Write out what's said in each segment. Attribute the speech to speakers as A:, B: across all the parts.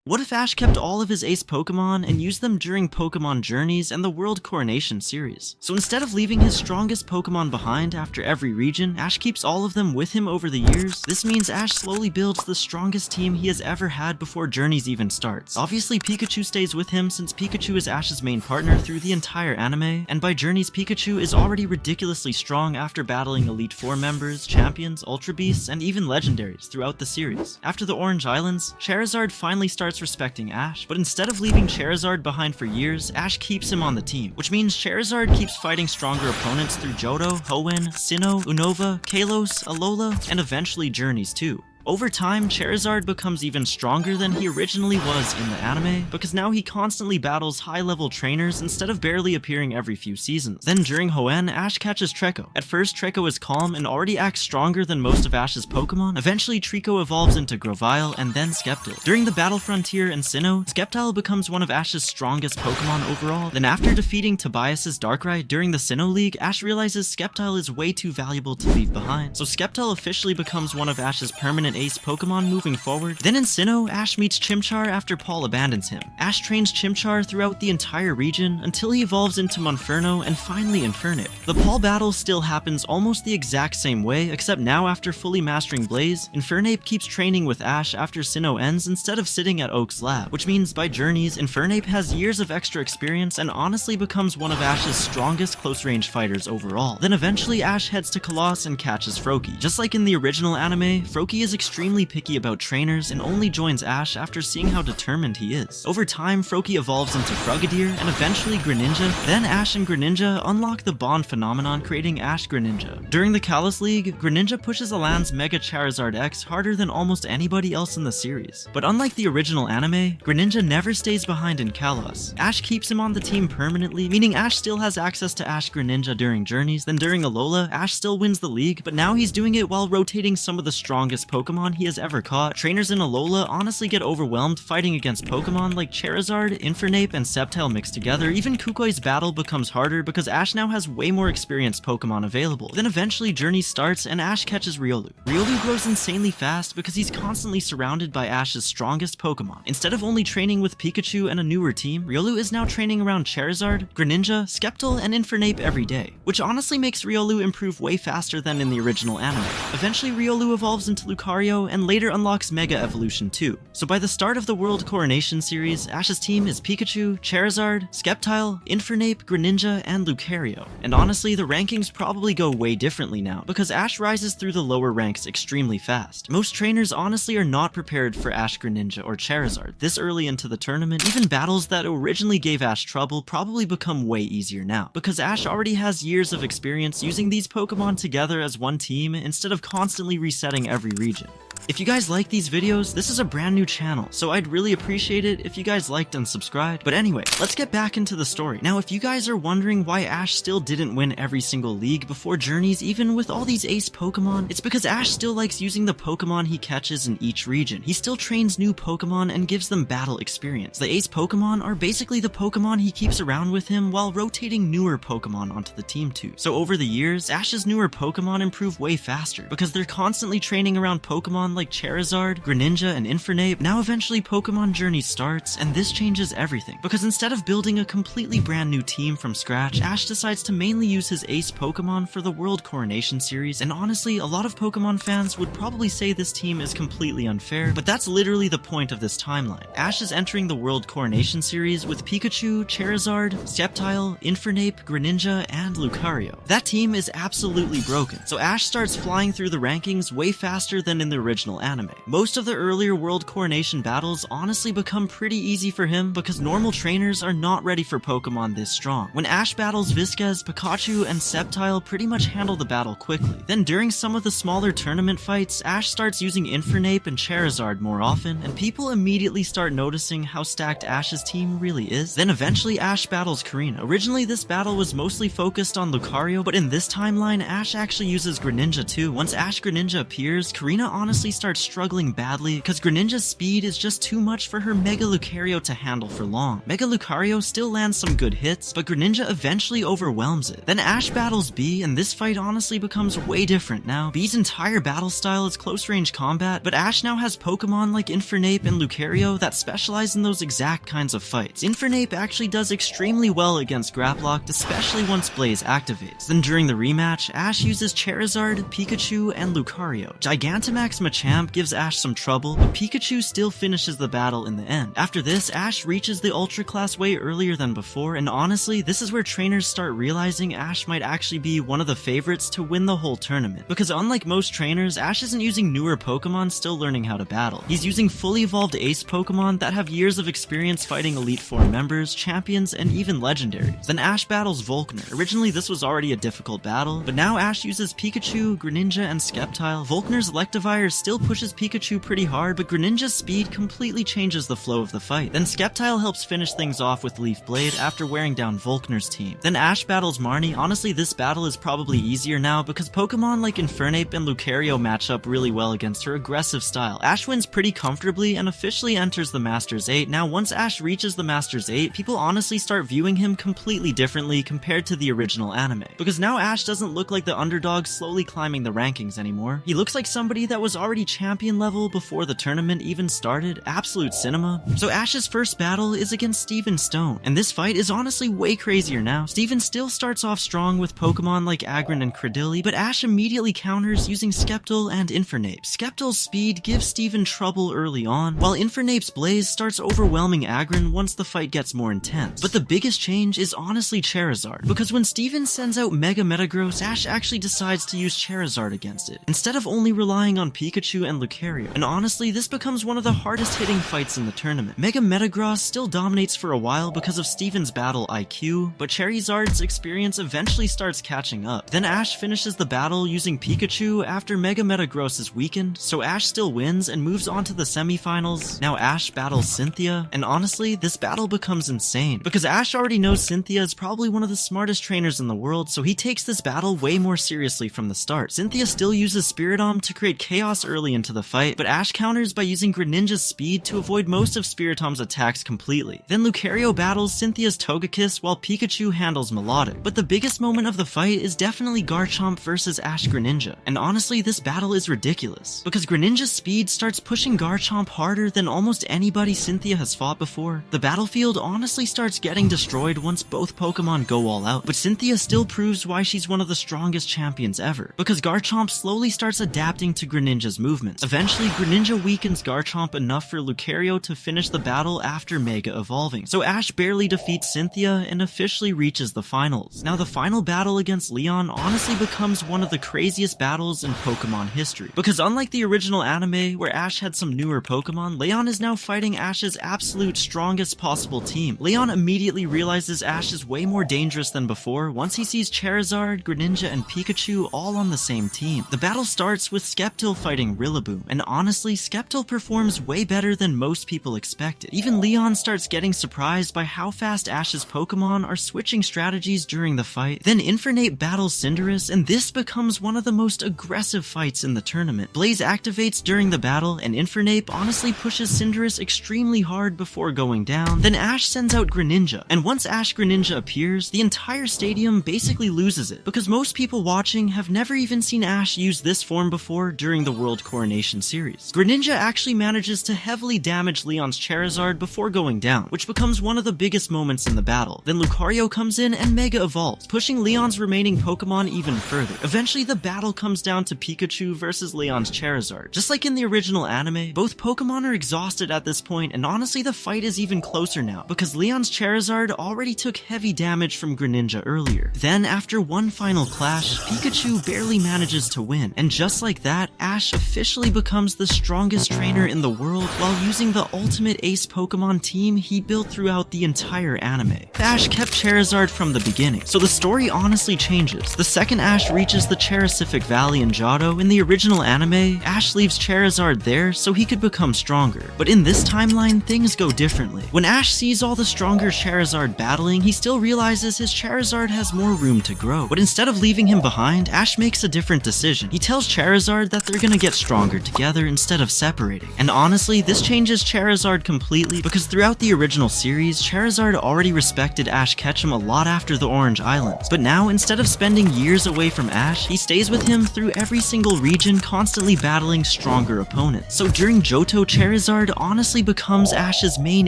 A: What if Ash kept all of his ace Pokemon and used them during Pokemon Journeys and the World Coronation Series? So instead of leaving his strongest Pokemon behind after every region, Ash keeps all of them with him over the years. This means Ash slowly builds the strongest team he has ever had before Journeys even starts. Obviously, Pikachu stays with him since Pikachu is Ash's main partner through the entire anime, and by Journeys, Pikachu is already ridiculously strong after battling Elite Four members, champions, Ultra Beasts, and even legendaries throughout the series. After the Orange Islands, Charizard finally starts respecting Ash, but instead of leaving Charizard behind for years, Ash keeps him on the team, which means Charizard keeps fighting stronger opponents through Johto, Hoenn, Sinnoh, Unova, Kalos, Alola, and eventually Journeys too. Over time, Charizard becomes even stronger than he originally was in the anime, because now he constantly battles high-level trainers instead of barely appearing every few seasons. Then during Hoenn, Ash catches Treecko. At first, Treecko is calm and already acts stronger than most of Ash's Pokemon. Eventually, Treecko evolves into Grovyle and then Sceptile. During the Battle Frontier and Sinnoh, Sceptile becomes one of Ash's strongest Pokemon overall. Then after defeating Tobias's Darkrai during the Sinnoh League, Ash realizes Sceptile is way too valuable to leave behind. So Sceptile officially becomes one of Ash's permanent ace Pokemon moving forward. Then in Sinnoh, Ash meets Chimchar after Paul abandons him. Ash trains Chimchar throughout the entire region until he evolves into Monferno and finally Infernape. The Paul battle still happens almost the exact same way, except now after fully mastering Blaze, Infernape keeps training with Ash after Sinnoh ends instead of sitting at Oak's lab, which means by Journeys, Infernape has years of extra experience and honestly becomes one of Ash's strongest close-range fighters overall. Then eventually Ash heads to Kalos and catches Froakie. Just like in the original anime, Froakie is extremely picky about trainers and only joins Ash after seeing how determined he is. Over time, Froakie evolves into Frogadier and eventually Greninja. Then Ash and Greninja unlock the bond phenomenon, creating Ash-Greninja. During the Kalos League, Greninja pushes Alan's Mega Charizard X harder than almost anybody else in the series. But unlike the original anime, Greninja never stays behind in Kalos. Ash keeps him on the team permanently, meaning Ash still has access to Ash-Greninja during Journeys. Then during Alola, Ash still wins the league, but now he's doing it while rotating some of the strongest Pokemon he has ever caught. Trainers in Alola honestly get overwhelmed fighting against Pokemon like Charizard, Infernape, and Sceptile mixed together. Even Kukoi's battle becomes harder because Ash now has way more experienced Pokemon available. Then eventually Journey starts and Ash catches Riolu. Riolu grows insanely fast because he's constantly surrounded by Ash's strongest Pokemon. Instead of only training with Pikachu and a newer team, Riolu is now training around Charizard, Greninja, Sceptile, and Infernape every day, which honestly makes Riolu improve way faster than in the original anime. Eventually Riolu evolves into Lucario and later unlocks Mega Evolution too. So by the start of the World Coronation Series, Ash's team is Pikachu, Charizard, Sceptile, Infernape, Greninja, and Lucario. And honestly, the rankings probably go way differently now, because Ash rises through the lower ranks extremely fast. Most trainers honestly are not prepared for Ash-Greninja or Charizard this early into the tournament. Even battles that originally gave Ash trouble probably become way easier now, because Ash already has years of experience using these Pokemon together as one team instead of constantly resetting every region. If you guys like these videos, this is a brand new channel, so I'd really appreciate it if you guys liked and subscribed. But anyway, let's get back into the story. Now, if you guys are wondering why Ash still didn't win every single league before Journeys, even with all these ace Pokemon, it's because Ash still likes using the Pokemon he catches in each region. He still trains new Pokemon and gives them battle experience. The ace Pokemon are basically the Pokemon he keeps around with him while rotating newer Pokemon onto the team too. So over the years, Ash's newer Pokemon improve way faster because they're constantly training around Pokemon like Charizard, Greninja, and Infernape. Now eventually Pokemon Journey starts, and this changes everything, because instead of building a completely brand new team from scratch, Ash decides to mainly use his ace Pokemon for the World Coronation Series, and honestly, a lot of Pokemon fans would probably say this team is completely unfair, but that's literally the point of this timeline. Ash is entering the World Coronation Series with Pikachu, Charizard, Sceptile, Infernape, Greninja, and Lucario. That team is absolutely broken, so Ash starts flying through the rankings way faster than in the original anime. Most of the earlier World Coronation battles honestly become pretty easy for him because normal trainers are not ready for Pokemon this strong. When Ash battles Viscas, Pikachu, and Sceptile pretty much handle the battle quickly. Then during some of the smaller tournament fights, Ash starts using Infernape and Charizard more often, and people immediately start noticing how stacked Ash's team really is. Then eventually Ash battles Karina. Originally this battle was mostly focused on Lucario, but in this timeline, Ash actually uses Greninja too. Once Ash-Greninja appears, Karina honestly honestly starts struggling badly because Greninja's speed is just too much for her Mega Lucario to handle for long. Mega Lucario still lands some good hits, but Greninja eventually overwhelms it. Then Ash battles B, and this fight honestly becomes way different now. B's entire battle style is close range combat, but Ash now has Pokemon like Infernape and Lucario that specialize in those exact kinds of fights. Infernape actually does extremely well against Grapploct, especially once Blaze activates. Then during the rematch, Ash uses Charizard, Pikachu, and Lucario. Gigantamax Machamp gives Ash some trouble, but Pikachu still finishes the battle in the end. After this, Ash reaches the Ultra Class way earlier than before, and honestly, this is where trainers start realizing Ash might actually be one of the favorites to win the whole tournament. Because unlike most trainers, Ash isn't using newer Pokemon still learning how to battle. He's using fully evolved Ace Pokemon that have years of experience fighting Elite Four members, champions, and even legendaries. Then Ash battles Volkner. Originally, this was already a difficult battle, but now Ash uses Pikachu, Greninja, and Sceptile. Volkner's Electivire still pushes Pikachu pretty hard, but Greninja's speed completely changes the flow of the fight. Then Sceptile helps finish things off with Leaf Blade after wearing down Volkner's team. Then Ash battles Marnie. Honestly, this battle is probably easier now because Pokemon like Infernape and Lucario match up really well against her aggressive style. Ash wins pretty comfortably and officially enters the Masters 8. Now, once Ash reaches the Masters 8, people honestly start viewing him completely differently compared to the original anime. Because now Ash doesn't look like the underdog slowly climbing the rankings anymore. He looks like somebody that was already champion level before the tournament even started. Absolute cinema. So Ash's first battle is against Steven Stone, and this fight is honestly way crazier now. Steven still starts off strong with Pokemon like Agron and Credilli, but Ash immediately counters using Sceptile and Infernape. Sceptile's speed gives Steven trouble early on, while Infernape's Blaze starts overwhelming Agron once the fight gets more intense. But the biggest change is honestly Charizard, because when Steven sends out Mega Metagross, Ash actually decides to use Charizard against it, instead of only relying on Pikachu and Lucario. And honestly, this becomes one of the hardest hitting fights in the tournament. Mega Metagross still dominates for a while because of Steven's battle IQ, but Charizard's experience eventually starts catching up. Then Ash finishes the battle using Pikachu after Mega Metagross is weakened, so Ash still wins and moves on to the semifinals. Now Ash battles Cynthia, and honestly, this battle becomes insane, because Ash already knows Cynthia is probably one of the smartest trainers in the world, so he takes this battle way more seriously from the start. Cynthia still uses Spiritomb to create chaos early into the fight, but Ash counters by using Greninja's speed to avoid most of Spiritomb's attacks completely. Then Lucario battles Cynthia's Togekiss while Pikachu handles Melodic. But the biggest moment of the fight is definitely Garchomp versus Ash-Greninja, and honestly, this battle is ridiculous, because Greninja's speed starts pushing Garchomp harder than almost anybody Cynthia has fought before. The battlefield honestly starts getting destroyed once both Pokemon go all out, but Cynthia still proves why she's one of the strongest champions ever, because Garchomp slowly starts adapting to Greninja's movements. Eventually, Greninja weakens Garchomp enough for Lucario to finish the battle after Mega Evolving, so Ash barely defeats Cynthia and officially reaches the finals. Now, the final battle against Leon honestly becomes one of the craziest battles in Pokemon history, because unlike the original anime where Ash had some newer Pokemon, Leon is now fighting Ash's absolute strongest possible team. Leon immediately realizes Ash is way more dangerous than before once he sees Charizard, Greninja, and Pikachu all on the same team. The battle starts with Sceptile fighting Rillaboom, and honestly, Sceptile performs way better than most people expected. Even Leon starts getting surprised by how fast Ash's Pokemon are switching strategies during the fight. Then Infernape battles Cinderace, and this becomes one of the most aggressive fights in the tournament. Blaze activates during the battle, and Infernape honestly pushes Cinderace extremely hard before going down. Then Ash sends out Greninja, and once Ash-Greninja appears, the entire stadium basically loses it, because most people watching have never even seen Ash use this form before during the World Coronation Series. Greninja actually manages to heavily damage Leon's Charizard before going down, which becomes one of the biggest moments in the battle. Then Lucario comes in and Mega Evolves, pushing Leon's remaining Pokemon even further. Eventually, the battle comes down to Pikachu versus Leon's Charizard. Just like in the original anime, both Pokemon are exhausted at this point, and honestly, the fight is even closer now, because Leon's Charizard already took heavy damage from Greninja earlier. Then, after one final clash, Pikachu barely manages to win, and just like that, Ash officially becomes the strongest trainer in the world while using the ultimate ace Pokemon team he built throughout the entire anime. Ash kept Charizard from the beginning, so the story honestly changes. The second Ash reaches the Cherasific Valley in Johto, in the original anime, Ash leaves Charizard there so he could become stronger. But in this timeline, things go differently. When Ash sees all the stronger Charizard battling, he still realizes his Charizard has more room to grow. But instead of leaving him behind, Ash makes a different decision. He tells Charizard that they're gonna get stronger together instead of separating. And honestly, this changes Charizard completely because throughout the original series, Charizard already respected Ash Ketchum a lot after the Orange Islands. But now, instead of spending years away from Ash, he stays with him through every single region, constantly battling stronger opponents. So during Johto, Charizard honestly becomes Ash's main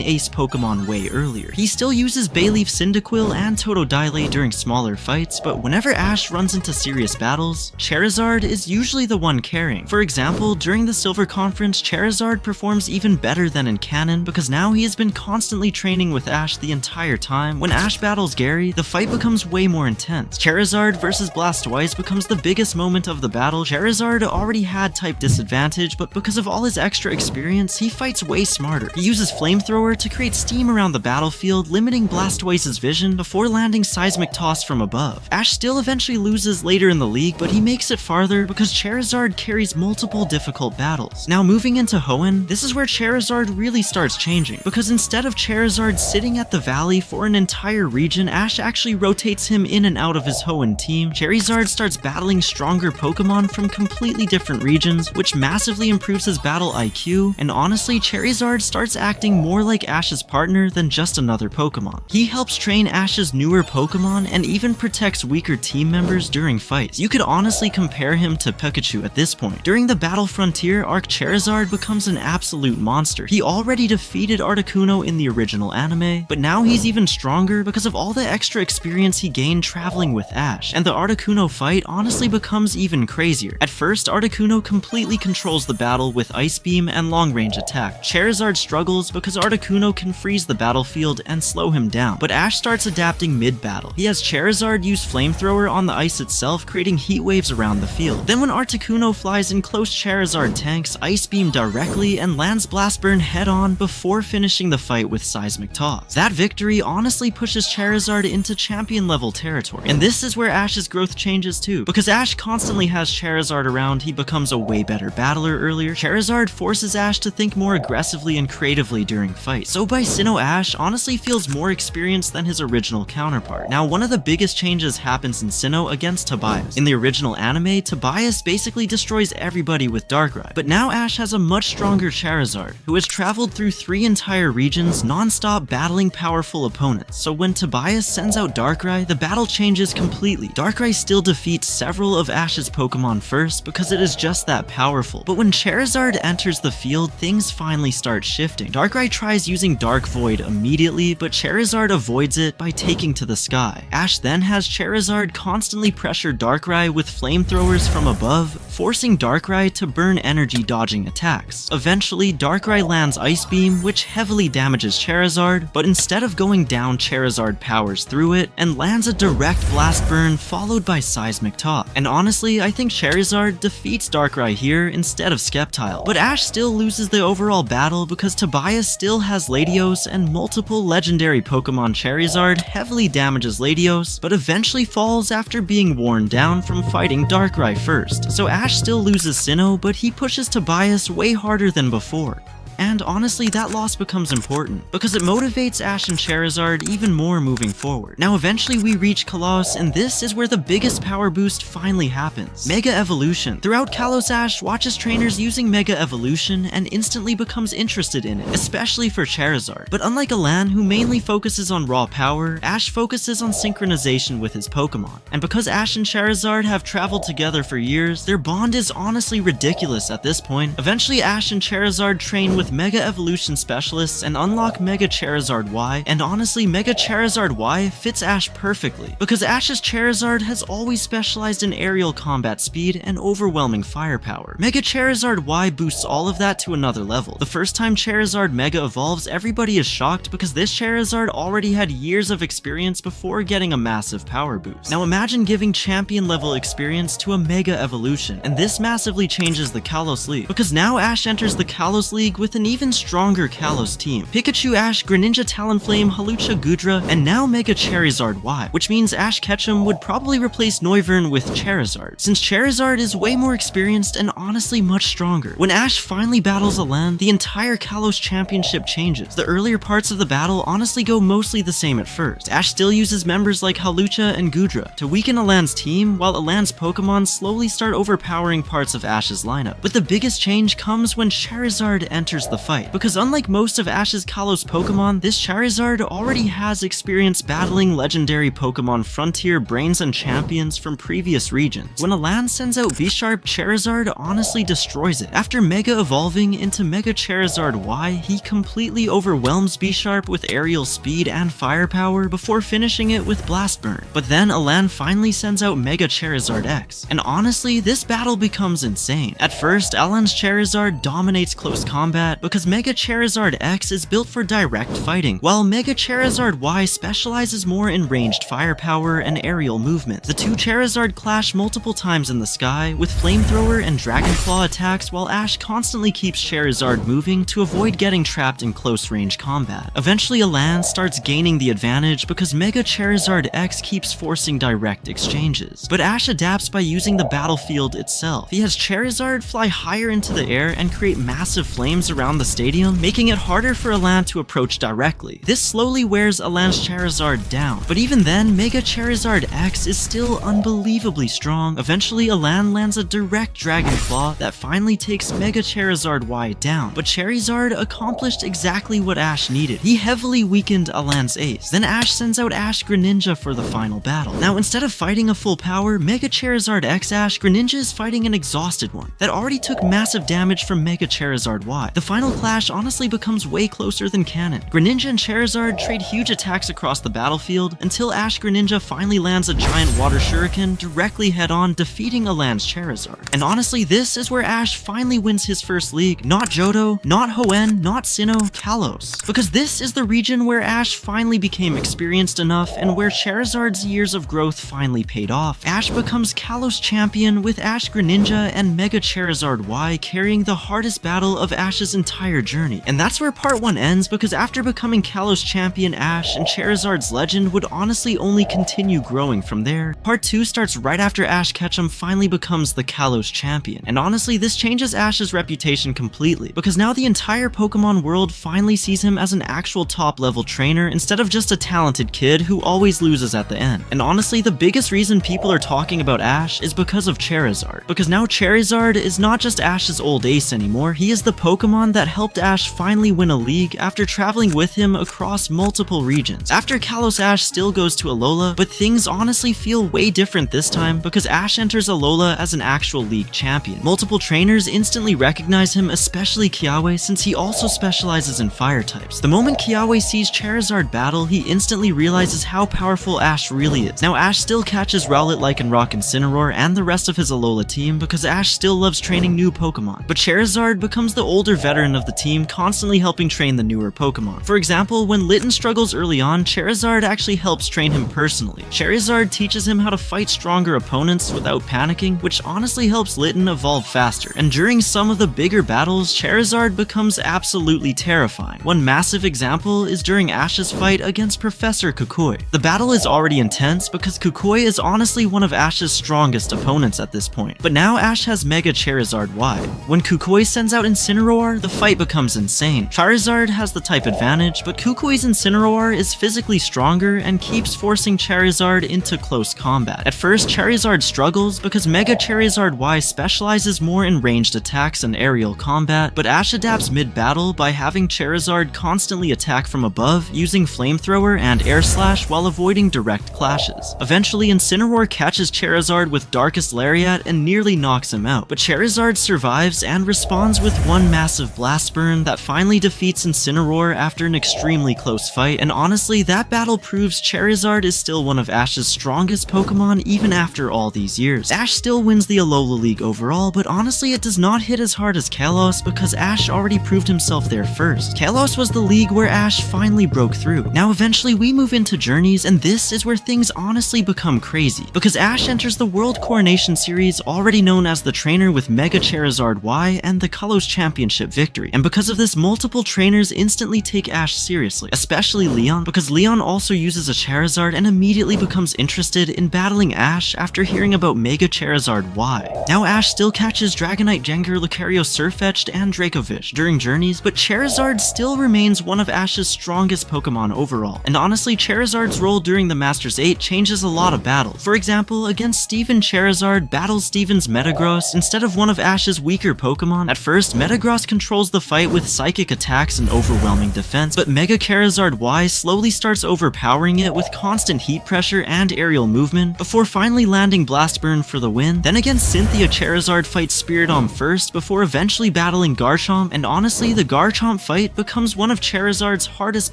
A: ace Pokemon way earlier. He still uses Bayleaf Cyndaquil and Totodile during smaller fights, but whenever Ash runs into serious battles, Charizard is usually the one carrying. For example, during the Silver Conference, Charizard performs even better than in canon because now he has been constantly training with Ash the entire time. When Ash battles Gary, the fight becomes way more intense. Charizard versus Blastoise becomes the biggest moment of the battle. Charizard already had type disadvantage, but because of all his extra experience, he fights way smarter. He uses Flamethrower to create steam around the battlefield, limiting Blastoise's vision before landing Seismic Toss from above. Ash still eventually loses later in the league, but he makes it farther because Charizard carries multiple difficult battles. Now moving into Hoenn, this is where Charizard really starts changing, because instead of Charizard sitting at the valley for an entire region, Ash actually rotates him in and out of his Hoenn team. Charizard starts battling stronger Pokemon from completely different regions, which massively improves his battle IQ, and honestly, Charizard starts acting more like Ash's partner than just another Pokemon. He helps train Ash's newer Pokemon and even protects weaker team members during fights. You could honestly compare him to Pikachu at this point. During the Battle Frontier arc, Charizard becomes an absolute monster. He already defeated Articuno in the original anime, but now he's even stronger because of all the extra experience he gained traveling with Ash, and the Articuno fight honestly becomes even crazier. At first, Articuno completely controls the battle with Ice Beam and long-range attack. Charizard struggles because Articuno can freeze the battlefield and slow him down, but Ash starts adapting mid-battle. He has Charizard use Flamethrower on the ice itself, creating heat waves around the field. Then when Articuno flies in close, Charizard tanks Ice Beam directly and lands Blast Burn head-on before finishing the fight with Seismic Toss. That victory honestly pushes Charizard into champion level territory, and this is where Ash's growth changes too. Because Ash constantly has Charizard around, he becomes a way better battler earlier. Charizard forces Ash to think more aggressively and creatively during fights. So by Sinnoh, Ash honestly feels more experienced than his original counterpart. Now, one of the biggest changes happens in Sinnoh against Tobias. In the original anime, Tobias basically destroys everybody with Darkrai, but now Ash has a much stronger Charizard, who has traveled through 3 entire regions non-stop battling powerful opponents. So when Tobias sends out Darkrai, the battle changes completely. Darkrai still defeats several of Ash's Pokemon first because it is just that powerful, but when Charizard enters the field, things finally start shifting. Darkrai tries using Dark Void immediately, but Charizard avoids it by taking to the sky. Ash then has Charizard constantly pressure Darkrai with flamethrowers from above, forcing Darkrai to burn energy dodging attacks. Eventually, Darkrai lands Ice Beam, which heavily damages Charizard, but instead of going down, Charizard powers through it and lands a direct Blast Burn followed by Seismic Toss. And honestly, I think Charizard defeats Darkrai here instead of Sceptile, but Ash still loses the overall battle because Tobias still has Latios and multiple legendary Pokemon. Charizard heavily damages Latios, but eventually falls after being worn down from fighting Darkrai first. So Ash still loses Sinnoh, but he pushes Tobias way harder than before. And honestly, that loss becomes important, because it motivates Ash and Charizard even more moving forward. Now eventually we reach Kalos, and this is where the biggest power boost finally happens. Mega Evolution. Throughout Kalos, Ash watches trainers using Mega Evolution and instantly becomes interested in it, especially for Charizard. But unlike Alan, who mainly focuses on raw power, Ash focuses on synchronization with his Pokemon. And because Ash and Charizard have traveled together for years, their bond is honestly ridiculous at this point. Eventually Ash and Charizard train with Mega Evolution Specialists and unlock Mega Charizard Y, and honestly Mega Charizard Y fits Ash perfectly, because Ash's Charizard has always specialized in aerial combat speed and overwhelming firepower. Mega Charizard Y boosts all of that to another level. The first time Charizard Mega evolves, everybody is shocked because this Charizard already had years of experience before getting a massive power boost. Now imagine giving champion level experience to a Mega Evolution, and this massively changes the Kalos League, because now Ash enters the Kalos League with an an even stronger Kalos team. Pikachu, Ash, Greninja, Talonflame, Hawlucha, Goodra, and now Mega Charizard Y, which means Ash Ketchum would probably replace Noivern with Charizard, since Charizard is way more experienced and honestly much stronger. When Ash finally battles Alan, the entire Kalos championship changes. The earlier parts of the battle honestly go mostly the same at first. Ash still uses members like Hawlucha and Goodra to weaken Alan's team, while Alan's Pokemon slowly start overpowering parts of Ash's lineup. But the biggest change comes when Charizard enters the fight, because unlike most of Ash's Kalos Pokemon, this Charizard already has experience battling legendary Pokemon Frontier Brains and Champions from previous regions. When Alan sends out Bisharp, Charizard honestly destroys it. After Mega evolving into Mega Charizard Y, he completely overwhelms Bisharp with aerial speed and firepower before finishing it with Blast Burn. But then Alan finally sends out Mega Charizard X, and honestly, this battle becomes insane. At first, Alan's Charizard dominates close combat because Mega Charizard X is built for direct fighting, while Mega Charizard Y specializes more in ranged firepower and aerial movement. The two Charizard clash multiple times in the sky, with Flamethrower and Dragon Claw attacks, while Ash constantly keeps Charizard moving to avoid getting trapped in close range combat. Eventually, Alan starts gaining the advantage because Mega Charizard X keeps forcing direct exchanges. But Ash adapts by using the battlefield itself. He has Charizard fly higher into the air and create massive flames around the stadium, making it harder for Alan to approach directly. This slowly wears Alan's Charizard down, but even then, Mega Charizard X is still unbelievably strong. Eventually, Alan lands a direct Dragon Claw that finally takes Mega Charizard Y down, but Charizard accomplished exactly what Ash needed. He heavily weakened Alan's ace. Then Ash sends out Ash-Greninja for the final battle. Now, instead of fighting a full power Mega Charizard X Ash, Greninja is fighting an exhausted one that already took massive damage from Mega Charizard Y. The final clash honestly becomes way closer than canon. Greninja and Charizard trade huge attacks across the battlefield until Ash-Greninja finally lands a giant water shuriken directly head-on, defeating Alan's Charizard. And honestly, this is where Ash finally wins his first league. Not Johto, not Hoenn, not Sinnoh, Kalos. Because this is the region where Ash finally became experienced enough and where Charizard's years of growth finally paid off. Ash becomes Kalos champion with Ash-Greninja and Mega Charizard Y carrying the hardest battle of Ash's entire journey. And that's where part 1 ends, because after becoming Kalos champion, Ash and Charizard's legend would honestly only continue growing from there. Part 2 starts right after Ash Ketchum finally becomes the Kalos champion. And honestly, this changes Ash's reputation completely, because now the entire Pokemon world finally sees him as an actual top level trainer instead of just a talented kid who always loses at the end. And honestly, the biggest reason people are talking about Ash is because of Charizard. Because now Charizard is not just Ash's old ace anymore, he is the Pokemon that helped Ash finally win a league after traveling with him across multiple regions. After Kalos, Ash still goes to Alola, but things honestly feel way different this time because Ash enters Alola as an actual league champion. Multiple trainers instantly recognize him, especially Kiawe, since he also specializes in fire types. The moment Kiawe sees Charizard battle, he instantly realizes how powerful Ash really is. Now Ash still catches Rowlet, Lycanroc, and Incineroar and the rest of his Alola team because Ash still loves training new Pokemon. But Charizard becomes the older veteran of the team, constantly helping train the newer Pokemon. For example, when Litten struggles early on, Charizard actually helps train him personally. Charizard teaches him how to fight stronger opponents without panicking, which honestly helps Litten evolve faster. And during some of the bigger battles, Charizard becomes absolutely terrifying. One massive example is during Ash's fight against Professor Kukui. The battle is already intense because Kukui is honestly one of Ash's strongest opponents at this point. But now Ash has Mega Charizard Y. When Kukui sends out Incineroar, the fight becomes insane. Charizard has the type advantage, but Kukui's Incineroar is physically stronger and keeps forcing Charizard into close combat. At first, Charizard struggles because Mega Charizard Y specializes more in ranged attacks and aerial combat, but Ash adapts mid-battle by having Charizard constantly attack from above, using Flamethrower and Air Slash while avoiding direct clashes. Eventually, Incineroar catches Charizard with Darkest Lariat and nearly knocks him out, but Charizard survives and responds with one massive Blast Burn that finally defeats Incineroar after an extremely close fight, and honestly, that battle proves Charizard is still one of Ash's strongest Pokemon even after all these years. Ash still wins the Alola League overall, but honestly it does not hit as hard as Kalos because Ash already proved himself there first. Kalos was the league where Ash finally broke through. Now eventually we move into Journeys, and this is where things honestly become crazy, because Ash enters the World Coronation Series already known as the trainer with Mega Charizard Y and the Kalos Championship victory. victory, and because of this, multiple trainers instantly take Ash seriously, especially Leon, because Leon also uses a Charizard and immediately becomes interested in battling Ash after hearing about Mega Charizard Y. Now Ash still catches Dragonite, Gengar, Lucario, Sirfetch'd, and Dracovish during journeys, but Charizard still remains one of Ash's strongest Pokemon overall, and honestly, Charizard's role during the Masters 8 changes a lot of battles. For example, against Steven, Charizard battles Steven's Metagross instead of one of Ash's weaker Pokemon. At first, Metagross controls the fight with psychic attacks and overwhelming defense, but Mega Charizard Y slowly starts overpowering it with constant heat pressure and aerial movement, before finally landing Blast Burn for the win. Then against Cynthia, Charizard fights Spiritomb first, before eventually battling Garchomp, and honestly, the Garchomp fight becomes one of Charizard's hardest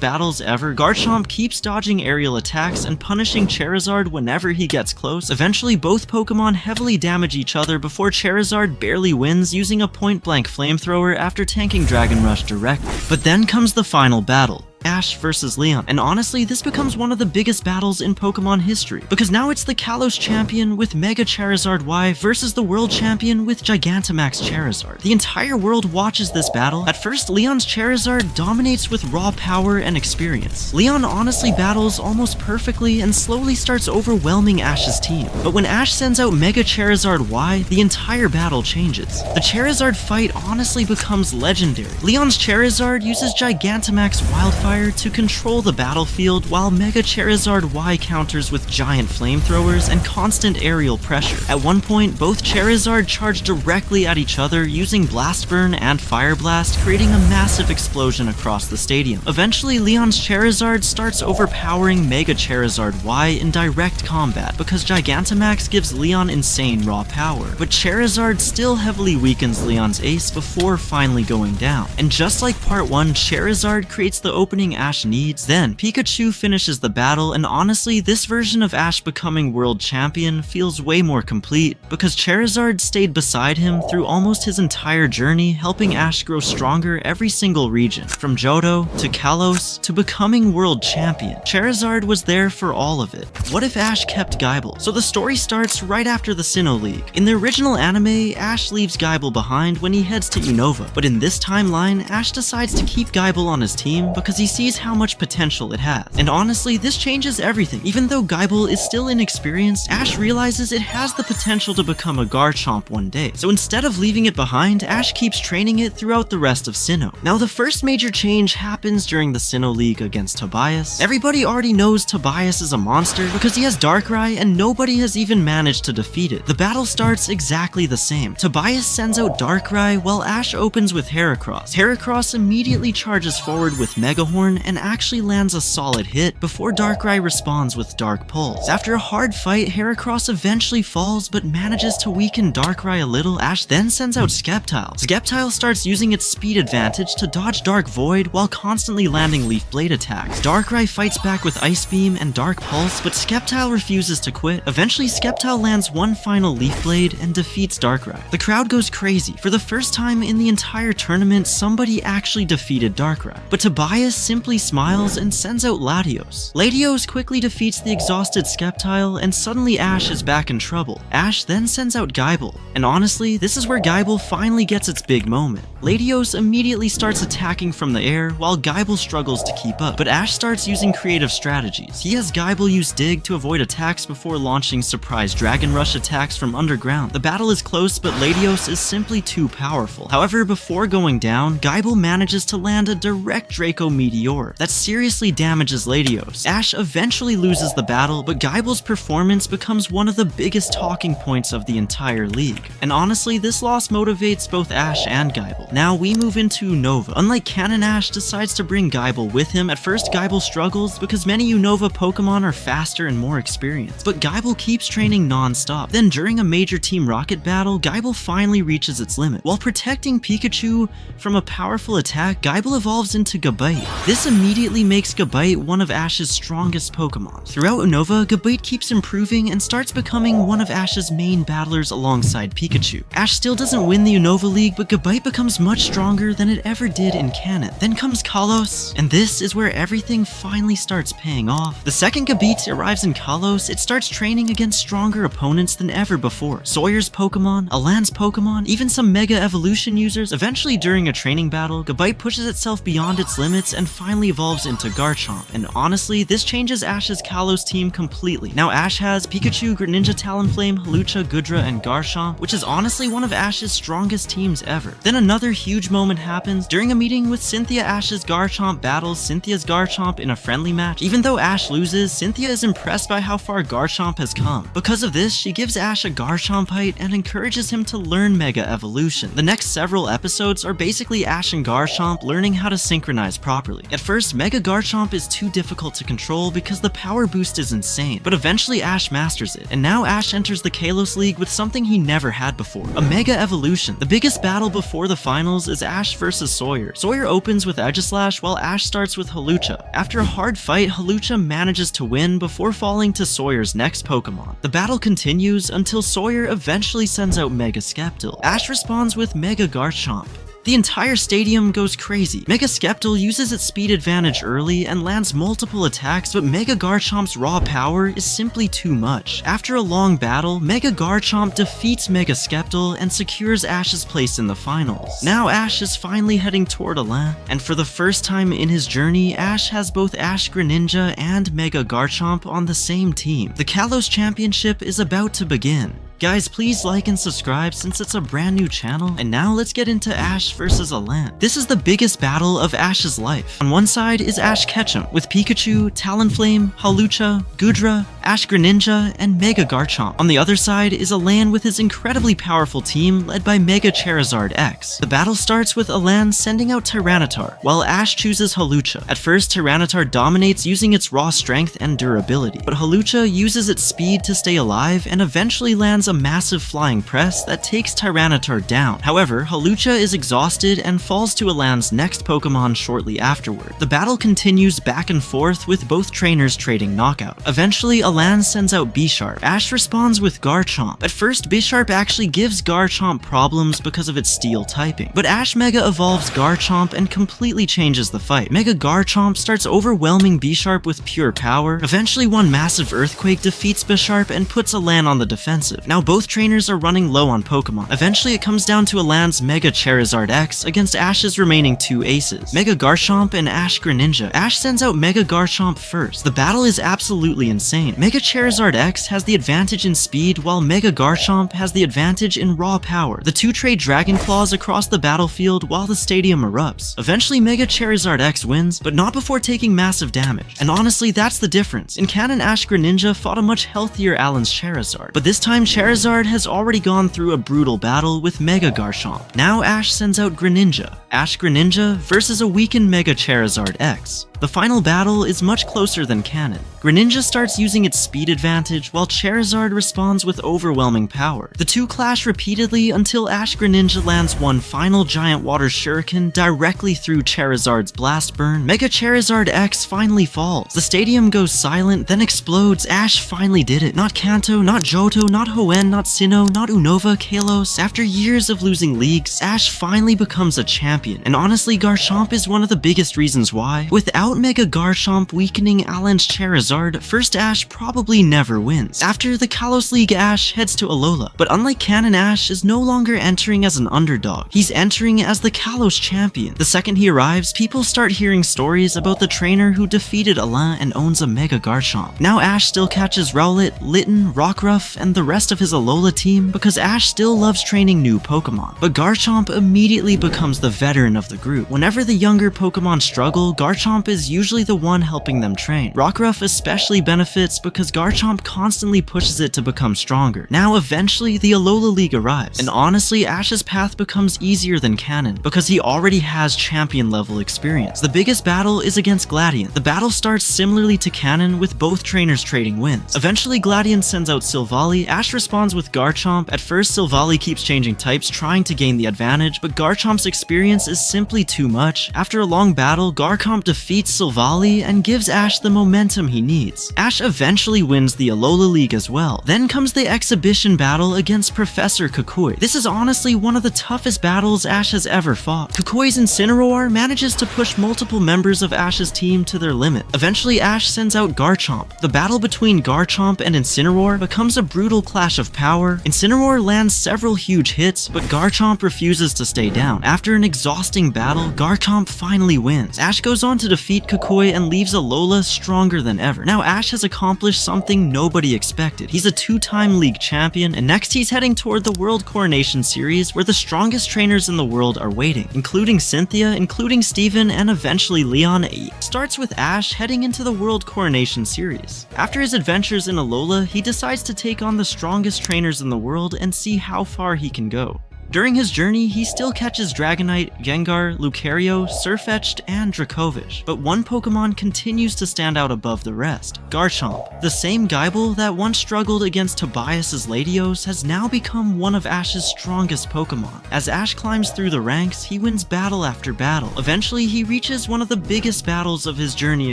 A: battles ever. Garchomp keeps dodging aerial attacks and punishing Charizard whenever he gets close. Eventually, both Pokemon heavily damage each other before Charizard barely wins using a point-blank flamethrower after tanking Dragon Rush directly. But then comes the final battle. Ash versus Leon, and honestly, this becomes one of the biggest battles in Pokemon history, because now it's the Kalos champion with Mega Charizard Y versus the world champion with Gigantamax Charizard. The entire world watches this battle. At first, Leon's Charizard dominates with raw power and experience. Leon honestly battles almost perfectly and slowly starts overwhelming Ash's team, but when Ash sends out Mega Charizard Y, the entire battle changes. The Charizard fight honestly becomes legendary. Leon's Charizard uses Gigantamax Wildfire to control the battlefield, while Mega Charizard Y counters with giant flamethrowers and constant aerial pressure. At one point, both Charizard charge directly at each other using Blast Burn and Fire Blast, creating a massive explosion across the stadium. Eventually, Leon's Charizard starts overpowering Mega Charizard Y in direct combat because Gigantamax gives Leon insane raw power, but Charizard still heavily weakens Leon's ace before finally going down. And just like part 1, Charizard creates the opening Ash needs, then Pikachu finishes the battle, and honestly, this version of Ash becoming world champion feels way more complete, because Charizard stayed beside him through almost his entire journey, helping Ash grow stronger every single region, from Johto to Kalos to becoming world champion. Charizard was there for all of it. What if Ash kept Gible? So the story starts right after the Sinnoh League. In the original anime, Ash leaves Gible behind when he heads to Unova, but in this timeline, Ash decides to keep Gible on his team because he sees how much potential it has. And honestly, this changes everything. Even though Gible is still inexperienced, Ash realizes it has the potential to become a Garchomp one day. So instead of leaving it behind, Ash keeps training it throughout the rest of Sinnoh. Now the first major change happens during the Sinnoh League against Tobias. Everybody already knows Tobias is a monster because he has Darkrai and nobody has even managed to defeat it. The battle starts exactly the same. Tobias sends out Darkrai while Ash opens with Heracross. Heracross immediately charges forward with Megahorn and actually lands a solid hit before Darkrai responds with Dark Pulse. After a hard fight, Heracross eventually falls but manages to weaken Darkrai a little. Ash then sends out Sceptile. Sceptile starts using its speed advantage to dodge Dark Void while constantly landing Leaf Blade attacks. Darkrai fights back with Ice Beam and Dark Pulse, but Sceptile refuses to quit. Eventually, Sceptile lands one final Leaf Blade and defeats Darkrai. The crowd goes crazy. For the first time in the entire tournament, somebody actually defeated Darkrai. But Tobias simply smiles and sends out Latios. Latios quickly defeats the exhausted Sceptile, and suddenly Ash is back in trouble. Ash then sends out Gible, and honestly, this is where Gible finally gets its big moment. Latios immediately starts attacking from the air, while Gible struggles to keep up, but Ash starts using creative strategies. He has Gible use Dig to avoid attacks before launching surprise Dragon Rush attacks from underground. The battle is close, but Latios is simply too powerful. However, before going down, Gible manages to land a direct Draco Meteor that seriously damages Latios. Ash eventually loses the battle, but Gible's performance becomes one of the biggest talking points of the entire league. And honestly, this loss motivates both Ash and Gible. Now we move into Unova. Unlike Canon, Ash decides to bring Gible with him. At first, Gible struggles because many Unova Pokemon are faster and more experienced, but Gible keeps training non-stop. Then during a major Team Rocket battle, Gible finally reaches its limit. While protecting Pikachu from a powerful attack, Gible evolves into Gabite. This immediately makes Gabite one of Ash's strongest Pokemon. Throughout Unova, Gabite keeps improving and starts becoming one of Ash's main battlers alongside Pikachu. Ash still doesn't win the Unova League, but Gabite becomes feels much stronger than it ever did in canon. Then comes Kalos, and this is where everything finally starts paying off. The second Gabite arrives in Kalos, it starts training against stronger opponents than ever before. Sawyer's Pokemon, Alan's Pokemon, even some Mega Evolution users. Eventually, during a training battle, Gabite pushes itself beyond its limits and finally evolves into Garchomp. And honestly, this changes Ash's Kalos team completely. Now Ash has Pikachu, Greninja, Talonflame, Hawlucha, Goodra, and Garchomp, which is honestly one of Ash's strongest teams ever. Then another huge moment happens. During a meeting with Cynthia, Ash's Garchomp battles Cynthia's Garchomp in a friendly match. Even though Ash loses, Cynthia is impressed by how far Garchomp has come. Because of this, she gives Ash a Garchomp height and encourages him to learn Mega Evolution. The next several episodes are basically Ash and Garchomp learning how to synchronize properly. At first, Mega Garchomp is too difficult to control because the power boost is insane, but eventually Ash masters it, and now Ash enters the Kalos League with something he never had before, a Mega Evolution. The biggest battle before the finals is Ash versus Sawyer. Sawyer opens with Aegislash while Ash starts with Hawlucha. After a hard fight, Hawlucha manages to win before falling to Sawyer's next Pokemon. The battle continues until Sawyer eventually sends out Mega Sceptile. Ash responds with Mega Garchomp. The entire stadium goes crazy. Mega Sceptile uses its speed advantage early and lands multiple attacks, but Mega Garchomp's raw power is simply too much. After a long battle, Mega Garchomp defeats Mega Sceptile and secures Ash's place in the finals. Now Ash is finally heading toward Alan, and for the first time in his journey, Ash has both Ash-Greninja and Mega Garchomp on the same team. The Kalos Championship is about to begin. Guys, please like and subscribe since it's a brand new channel, and now let's get into Ash versus Alan. This is the biggest battle of Ash's life. On one side is Ash Ketchum, with Pikachu, Talonflame, Hawlucha, Goodra, Ash-Greninja, and Mega Garchomp. On the other side is Alan with his incredibly powerful team led by Mega Charizard X. The battle starts with Alan sending out Tyranitar, while Ash chooses Hawlucha. At first, Tyranitar dominates using its raw strength and durability, but Hawlucha uses its speed to stay alive and eventually lands a massive flying press that takes Tyranitar down. However, Hawlucha is exhausted and falls to Alan's next Pokemon shortly afterward. The battle continues back and forth with both trainers trading knockout. Eventually, Alan sends out Bisharp. Ash responds with Garchomp. At first, Bisharp actually gives Garchomp problems because of its steel typing, but Ash Mega evolves Garchomp and completely changes the fight. Mega Garchomp starts overwhelming Bisharp with pure power. Eventually, one massive earthquake defeats Bisharp and puts Alan on the defensive. Now both trainers are running low on Pokemon. Eventually it comes down to Alan's Mega Charizard X against Ash's remaining two aces, Mega Garchomp and Ash-Greninja. Ash sends out Mega Garchomp first. The battle is absolutely insane. Mega Charizard X has the advantage in speed while Mega Garchomp has the advantage in raw power. The two trade Dragon Claws across the battlefield while the stadium erupts. Eventually Mega Charizard X wins, but not before taking massive damage. And honestly, that's the difference. In canon, Ash-Greninja fought a much healthier Alan's Charizard, but this time Charizard has already gone through a brutal battle with Mega Garchomp. Now Ash sends out Greninja. Ash-Greninja versus a weakened Mega Charizard X. The final battle is much closer than canon. Greninja starts using its speed advantage while Charizard responds with overwhelming power. The two clash repeatedly until Ash-Greninja lands one final giant water shuriken directly through Charizard's blast burn. Mega Charizard X finally falls. The stadium goes silent, then explodes. Ash finally did it. Not Kanto, not Johto, not Hoenn, not Sinnoh, not Unova, Kalos. After years of losing leagues, Ash finally becomes a champion. And honestly, Garchomp is one of the biggest reasons why. Without Mega Garchomp weakening Alan's Charizard, first Ash probably never wins. After the Kalos League, Ash heads to Alola, but unlike canon, Ash is no longer entering as an underdog. He's entering as the Kalos champion. The second he arrives, people start hearing stories about the trainer who defeated Alan and owns a Mega Garchomp. Now Ash still catches Rowlet, Litten, Rockruff, and the rest of his Alola team because Ash still loves training new Pokemon. But Garchomp immediately becomes the veteran of the group. Whenever the younger Pokemon struggle, Garchomp is usually the one helping them train. Rockruff especially benefits because Garchomp constantly pushes it to become stronger. Now eventually the Alola League arrives, and honestly Ash's path becomes easier than canon because he already has champion level experience. The biggest battle is against Gladion. The battle starts similarly to canon with both trainers trading wins. Eventually Gladion sends out Silvally. Ash responds with Garchomp. At first Silvally keeps changing types trying to gain the advantage, but Garchomp's experience is simply too much. After a long battle, Garchomp defeats defeats Silvally and gives Ash the momentum he needs. Ash eventually wins the Alola League as well. Then comes the exhibition battle against Professor Kukui. This is honestly one of the toughest battles Ash has ever fought. Kukui's Incineroar manages to push multiple members of Ash's team to their limit. Eventually, Ash sends out Garchomp. The battle between Garchomp and Incineroar becomes a brutal clash of power. Incineroar lands several huge hits, but Garchomp refuses to stay down. After an exhausting battle, Garchomp finally wins. Ash goes on to defeat Kukui and leaves Alola stronger than ever. Now Ash has accomplished something nobody expected. He's a two-time league champion, and next he's heading toward the World Coronation Series, where the strongest trainers in the world are waiting, including Cynthia, including Steven, and eventually Leon. It starts with Ash heading into the World Coronation Series. After his adventures in Alola, he decides to take on the strongest trainers in the world and see how far he can go. During his journey, he still catches Dragonite, Gengar, Lucario, Sirfetch'd, and Dracovish, but one Pokemon continues to stand out above the rest: Garchomp. The same Gible that once struggled against Tobias's Latios has now become one of Ash's strongest Pokemon. As Ash climbs through the ranks, he wins battle after battle. Eventually, he reaches one of the biggest battles of his journey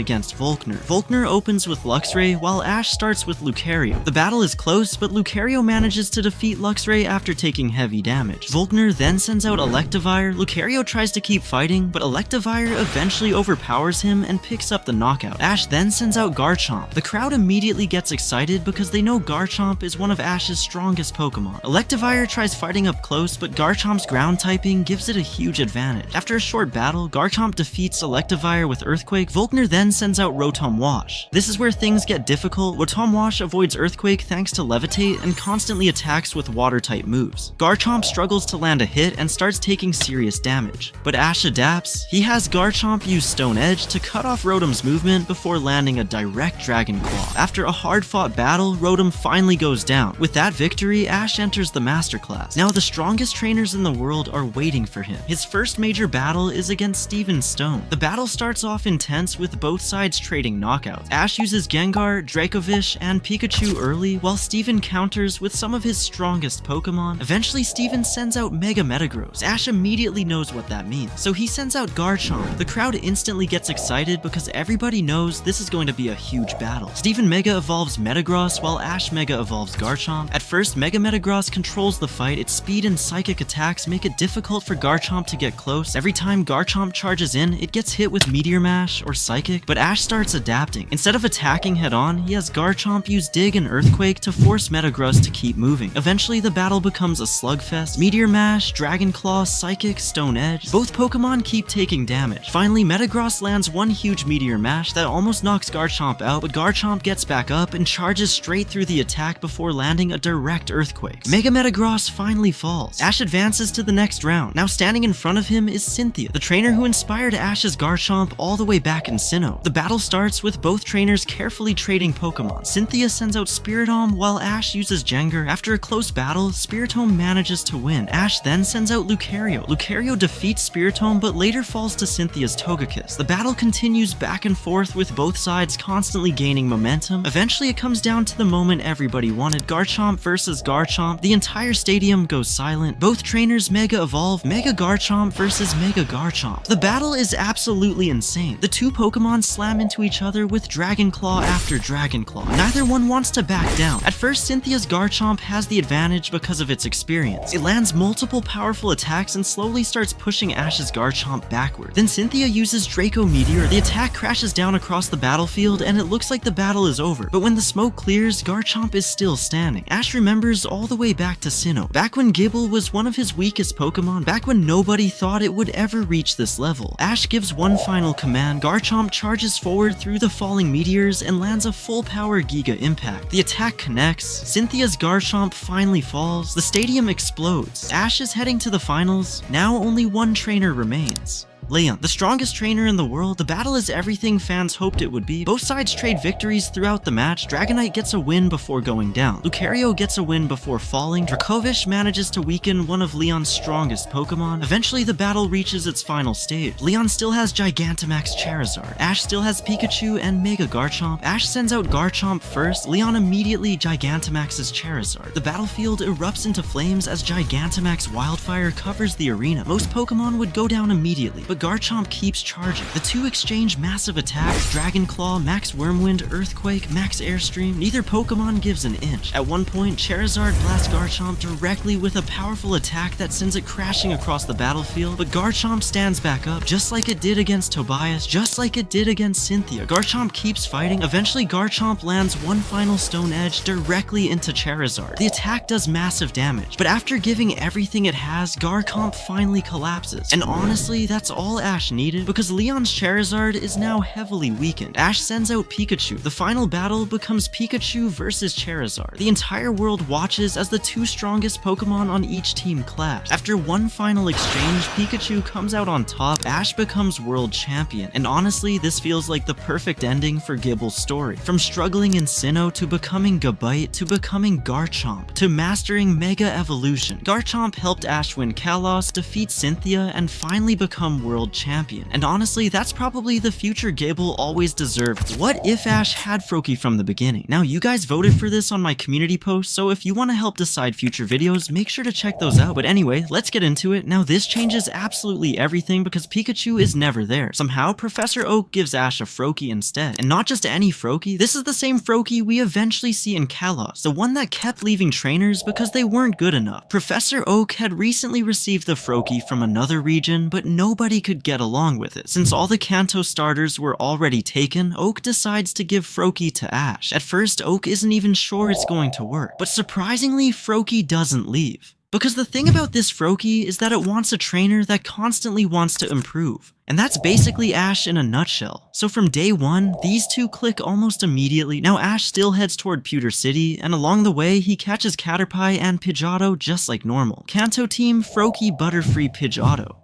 A: against Volkner. Volkner opens with Luxray, while Ash starts with Lucario. The battle is close, but Lucario manages to defeat Luxray after taking heavy damage. Volkner then sends out Electivire. Lucario tries to keep fighting, but Electivire eventually overpowers him and picks up the knockout. Ash then sends out Garchomp. The crowd immediately gets excited because they know Garchomp is one of Ash's strongest Pokemon. Electivire tries fighting up close, but Garchomp's ground typing gives it a huge advantage. After a short battle, Garchomp defeats Electivire with Earthquake. Volkner then sends out Rotom Wash. This is where things get difficult. Rotom Wash avoids Earthquake thanks to Levitate and constantly attacks with Water-type moves. Garchomp struggles to land a hit and starts taking serious damage, but Ash adapts. He has Garchomp use Stone Edge to cut off Rotom's movement before landing a direct Dragon Claw. After a hard-fought battle, Rotom finally goes down. With that victory, Ash enters the Masterclass. Now the strongest trainers in the world are waiting for him. His first major battle is against Steven Stone. The battle starts off intense with both sides trading knockouts. Ash uses Gengar, Dracovish, and Pikachu early, while Steven counters with some of his strongest Pokemon. Eventually, Steven sends out Mega Metagross. Ash immediately knows what that means, so he sends out Garchomp. The crowd instantly gets excited because everybody knows this is going to be a huge battle. Steven Mega evolves Metagross while Ash Mega evolves Garchomp. At first, Mega Metagross controls the fight. Its speed and psychic attacks make it difficult for Garchomp to get close. Every time Garchomp charges in, it gets hit with Meteor Mash or Psychic, but Ash starts adapting. Instead of attacking head-on, he has Garchomp use Dig and Earthquake to force Metagross to keep moving. Eventually, the battle becomes a slugfest. Meteor Mash, Dragon Claw, Psychic, Stone Edge. Both Pokemon keep taking damage. Finally, Metagross lands one huge Meteor Mash that almost knocks Garchomp out, but Garchomp gets back up and charges straight through the attack before landing a direct Earthquake. Mega Metagross finally falls. Ash advances to the next round. Now standing in front of him is Cynthia, the trainer who inspired Ash's Garchomp all the way back in Sinnoh. The battle starts with both trainers carefully trading Pokemon. Cynthia sends out Spiritomb while Ash uses Jengar. After a close battle, Spiritomb manages to win. Ash then sends out Lucario. Lucario defeats Spiritomb but later falls to Cynthia's Togekiss. The battle continues back and forth with both sides constantly gaining momentum. Eventually it comes down to the moment everybody wanted: Garchomp versus Garchomp. The entire stadium goes silent. Both trainers Mega Evolve. Mega Garchomp versus Mega Garchomp. The battle is absolutely insane. The two Pokemon slam into each other with Dragon Claw after Dragon Claw. Neither one wants to back down. At first, Cynthia's Garchomp has the advantage because of its experience. It lands multiple powerful attacks and slowly starts pushing Ash's Garchomp backward. Then Cynthia uses Draco Meteor. The attack crashes down across the battlefield and it looks like the battle is over. But when the smoke clears, Garchomp is still standing. Ash remembers all the way back to Sinnoh, back when Gible was one of his weakest Pokemon, back when nobody thought it would ever reach this level. Ash gives one final command. Garchomp charges forward through the falling meteors and lands a full power Giga Impact. The attack connects. Cynthia's Garchomp finally falls. The stadium explodes. Ash is heading to the finals. Now only one trainer remains: Leon, the strongest trainer in the world. The battle is everything fans hoped it would be. Both sides trade victories throughout the match. Dragonite gets a win before going down. Lucario gets a win before falling. Dracovish manages to weaken one of Leon's strongest Pokemon. Eventually, the battle reaches its final stage. Leon still has Gigantamax Charizard. Ash still has Pikachu and Mega Garchomp. Ash sends out Garchomp first. Leon immediately Gigantamaxes Charizard. The battlefield erupts into flames as Gigantamax Wildfire covers the arena. Most Pokemon would go down immediately, but but Garchomp keeps charging. The two exchange massive attacks, Dragon Claw, Max Wormwind, Earthquake, Max Airstream. Neither Pokemon gives an inch. At one point, Charizard blasts Garchomp directly with a powerful attack that sends it crashing across the battlefield, but Garchomp stands back up, just like it did against Tobias, just like it did against Cynthia. Garchomp keeps fighting. Eventually, Garchomp lands one final Stone Edge directly into Charizard. The attack does massive damage, but after giving everything it has, Garchomp finally collapses. And honestly, that's all Ash needed, because Leon's Charizard is now heavily weakened. Ash sends out Pikachu. The final battle becomes Pikachu versus Charizard. The entire world watches as the two strongest Pokemon on each team clash. After one final exchange, Pikachu comes out on top, Ash becomes world champion, and honestly, this feels like the perfect ending for Gible's story. From struggling in Sinnoh to becoming Gabite to becoming Garchomp to mastering Mega Evolution, Garchomp helped Ash win Kalos, defeat Cynthia, and finally become world champion. And honestly, that's probably the future Gible always deserved. What if Ash had Froakie from the beginning? Now, you guys voted for this on my community post, so if you want to help decide future videos, make sure to check those out. But anyway, let's get into it. Now, this changes absolutely everything because Pikachu is never there. Somehow, Professor Oak gives Ash a Froakie instead. And not just any Froakie, this is the same Froakie we eventually see in Kalos, the one that kept leaving trainers because they weren't good enough. Professor Oak had recently received the Froakie from another region, but nobody could get along with it. Since all the Kanto starters were already taken, Oak decides to give Froakie to Ash. At first, Oak isn't even sure it's going to work, but surprisingly, Froakie doesn't leave. Because the thing about this Froakie is that it wants a trainer that constantly wants to improve. And that's basically Ash in a nutshell. So from day one, these two click almost immediately. Now Ash still heads toward Pewter City, and along the way, he catches Caterpie and Pidgeotto just like normal. Kanto team, Froakie, Butterfree, Pidgeotto.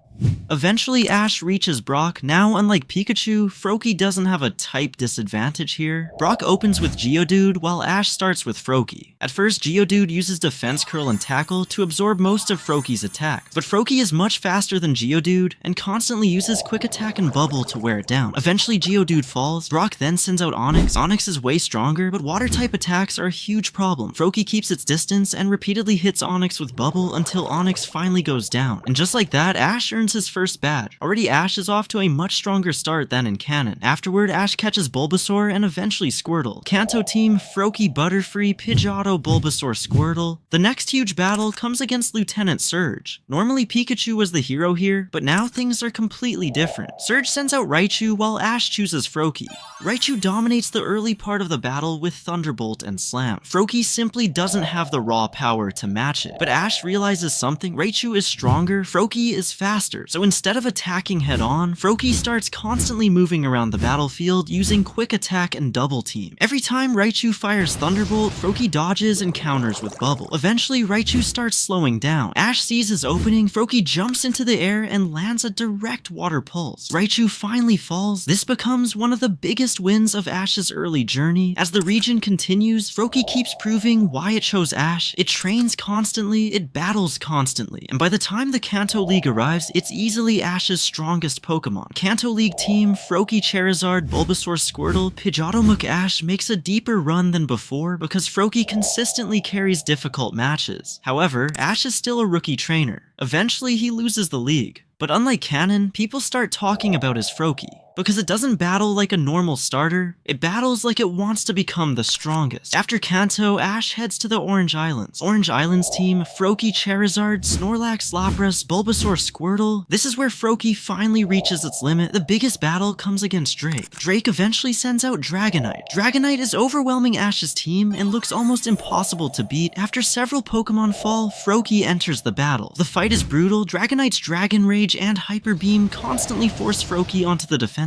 A: Eventually, Ash reaches Brock. Now, unlike Pikachu, Froakie doesn't have a type disadvantage here. Brock opens with Geodude, while Ash starts with Froakie. At first, Geodude uses Defense Curl and Tackle to absorb most of Froakie's attacks, but Froakie is much faster than Geodude and constantly uses Quick Attack and Bubble to wear it down. Eventually, Geodude falls. Brock then sends out Onix. Onix is way stronger, but Water-type attacks are a huge problem. Froakie keeps its distance and repeatedly hits Onix with Bubble until Onix finally goes down. And just like that, Ash earns his first badge. Already Ash is off to a much stronger start than in canon. Afterward, Ash catches Bulbasaur and eventually Squirtle. Kanto team, Froakie, Butterfree, Pidgeotto, Bulbasaur, Squirtle. The next huge battle comes against Lieutenant Surge. Normally Pikachu was the hero here, but now things are completely different. Surge sends out Raichu while Ash chooses Froakie. Raichu dominates the early part of the battle with Thunderbolt and Slam. Froakie simply doesn't have the raw power to match it, but Ash realizes something. Raichu is stronger, Froakie is faster, so instead of attacking head-on, Froakie starts constantly moving around the battlefield using Quick Attack and Double Team. Every time Raichu fires Thunderbolt, Froakie dodges and counters with Bubble. Eventually, Raichu starts slowing down. Ash sees his opening, Froakie jumps into the air and lands a direct Water Pulse. Raichu finally falls. This becomes one of the biggest wins of Ash's early journey. As the region continues, Froakie keeps proving why it chose Ash. It trains constantly, it battles constantly, and by the time the Kanto League arrives, it's easily Ash's strongest Pokemon. Kanto League team, Froakie, Charizard, Bulbasaur, Squirtle, Pidgeotto, Ash makes a deeper run than before because Froakie consistently carries difficult matches. However, Ash is still a rookie trainer. Eventually, he loses the league. But unlike canon, people start talking about his Froakie. Because it doesn't battle like a normal starter, it battles like it wants to become the strongest. After Kanto, Ash heads to the Orange Islands. Orange Islands team, Froakie, Charizard, Snorlax, Lapras, Bulbasaur, Squirtle. This is where Froakie finally reaches its limit. The biggest battle comes against Drake. Drake eventually sends out Dragonite. Dragonite is overwhelming Ash's team and looks almost impossible to beat. After several Pokemon fall, Froakie enters the battle. The fight is brutal. Dragonite's Dragon Rage and Hyper Beam constantly force Froakie onto the defensive.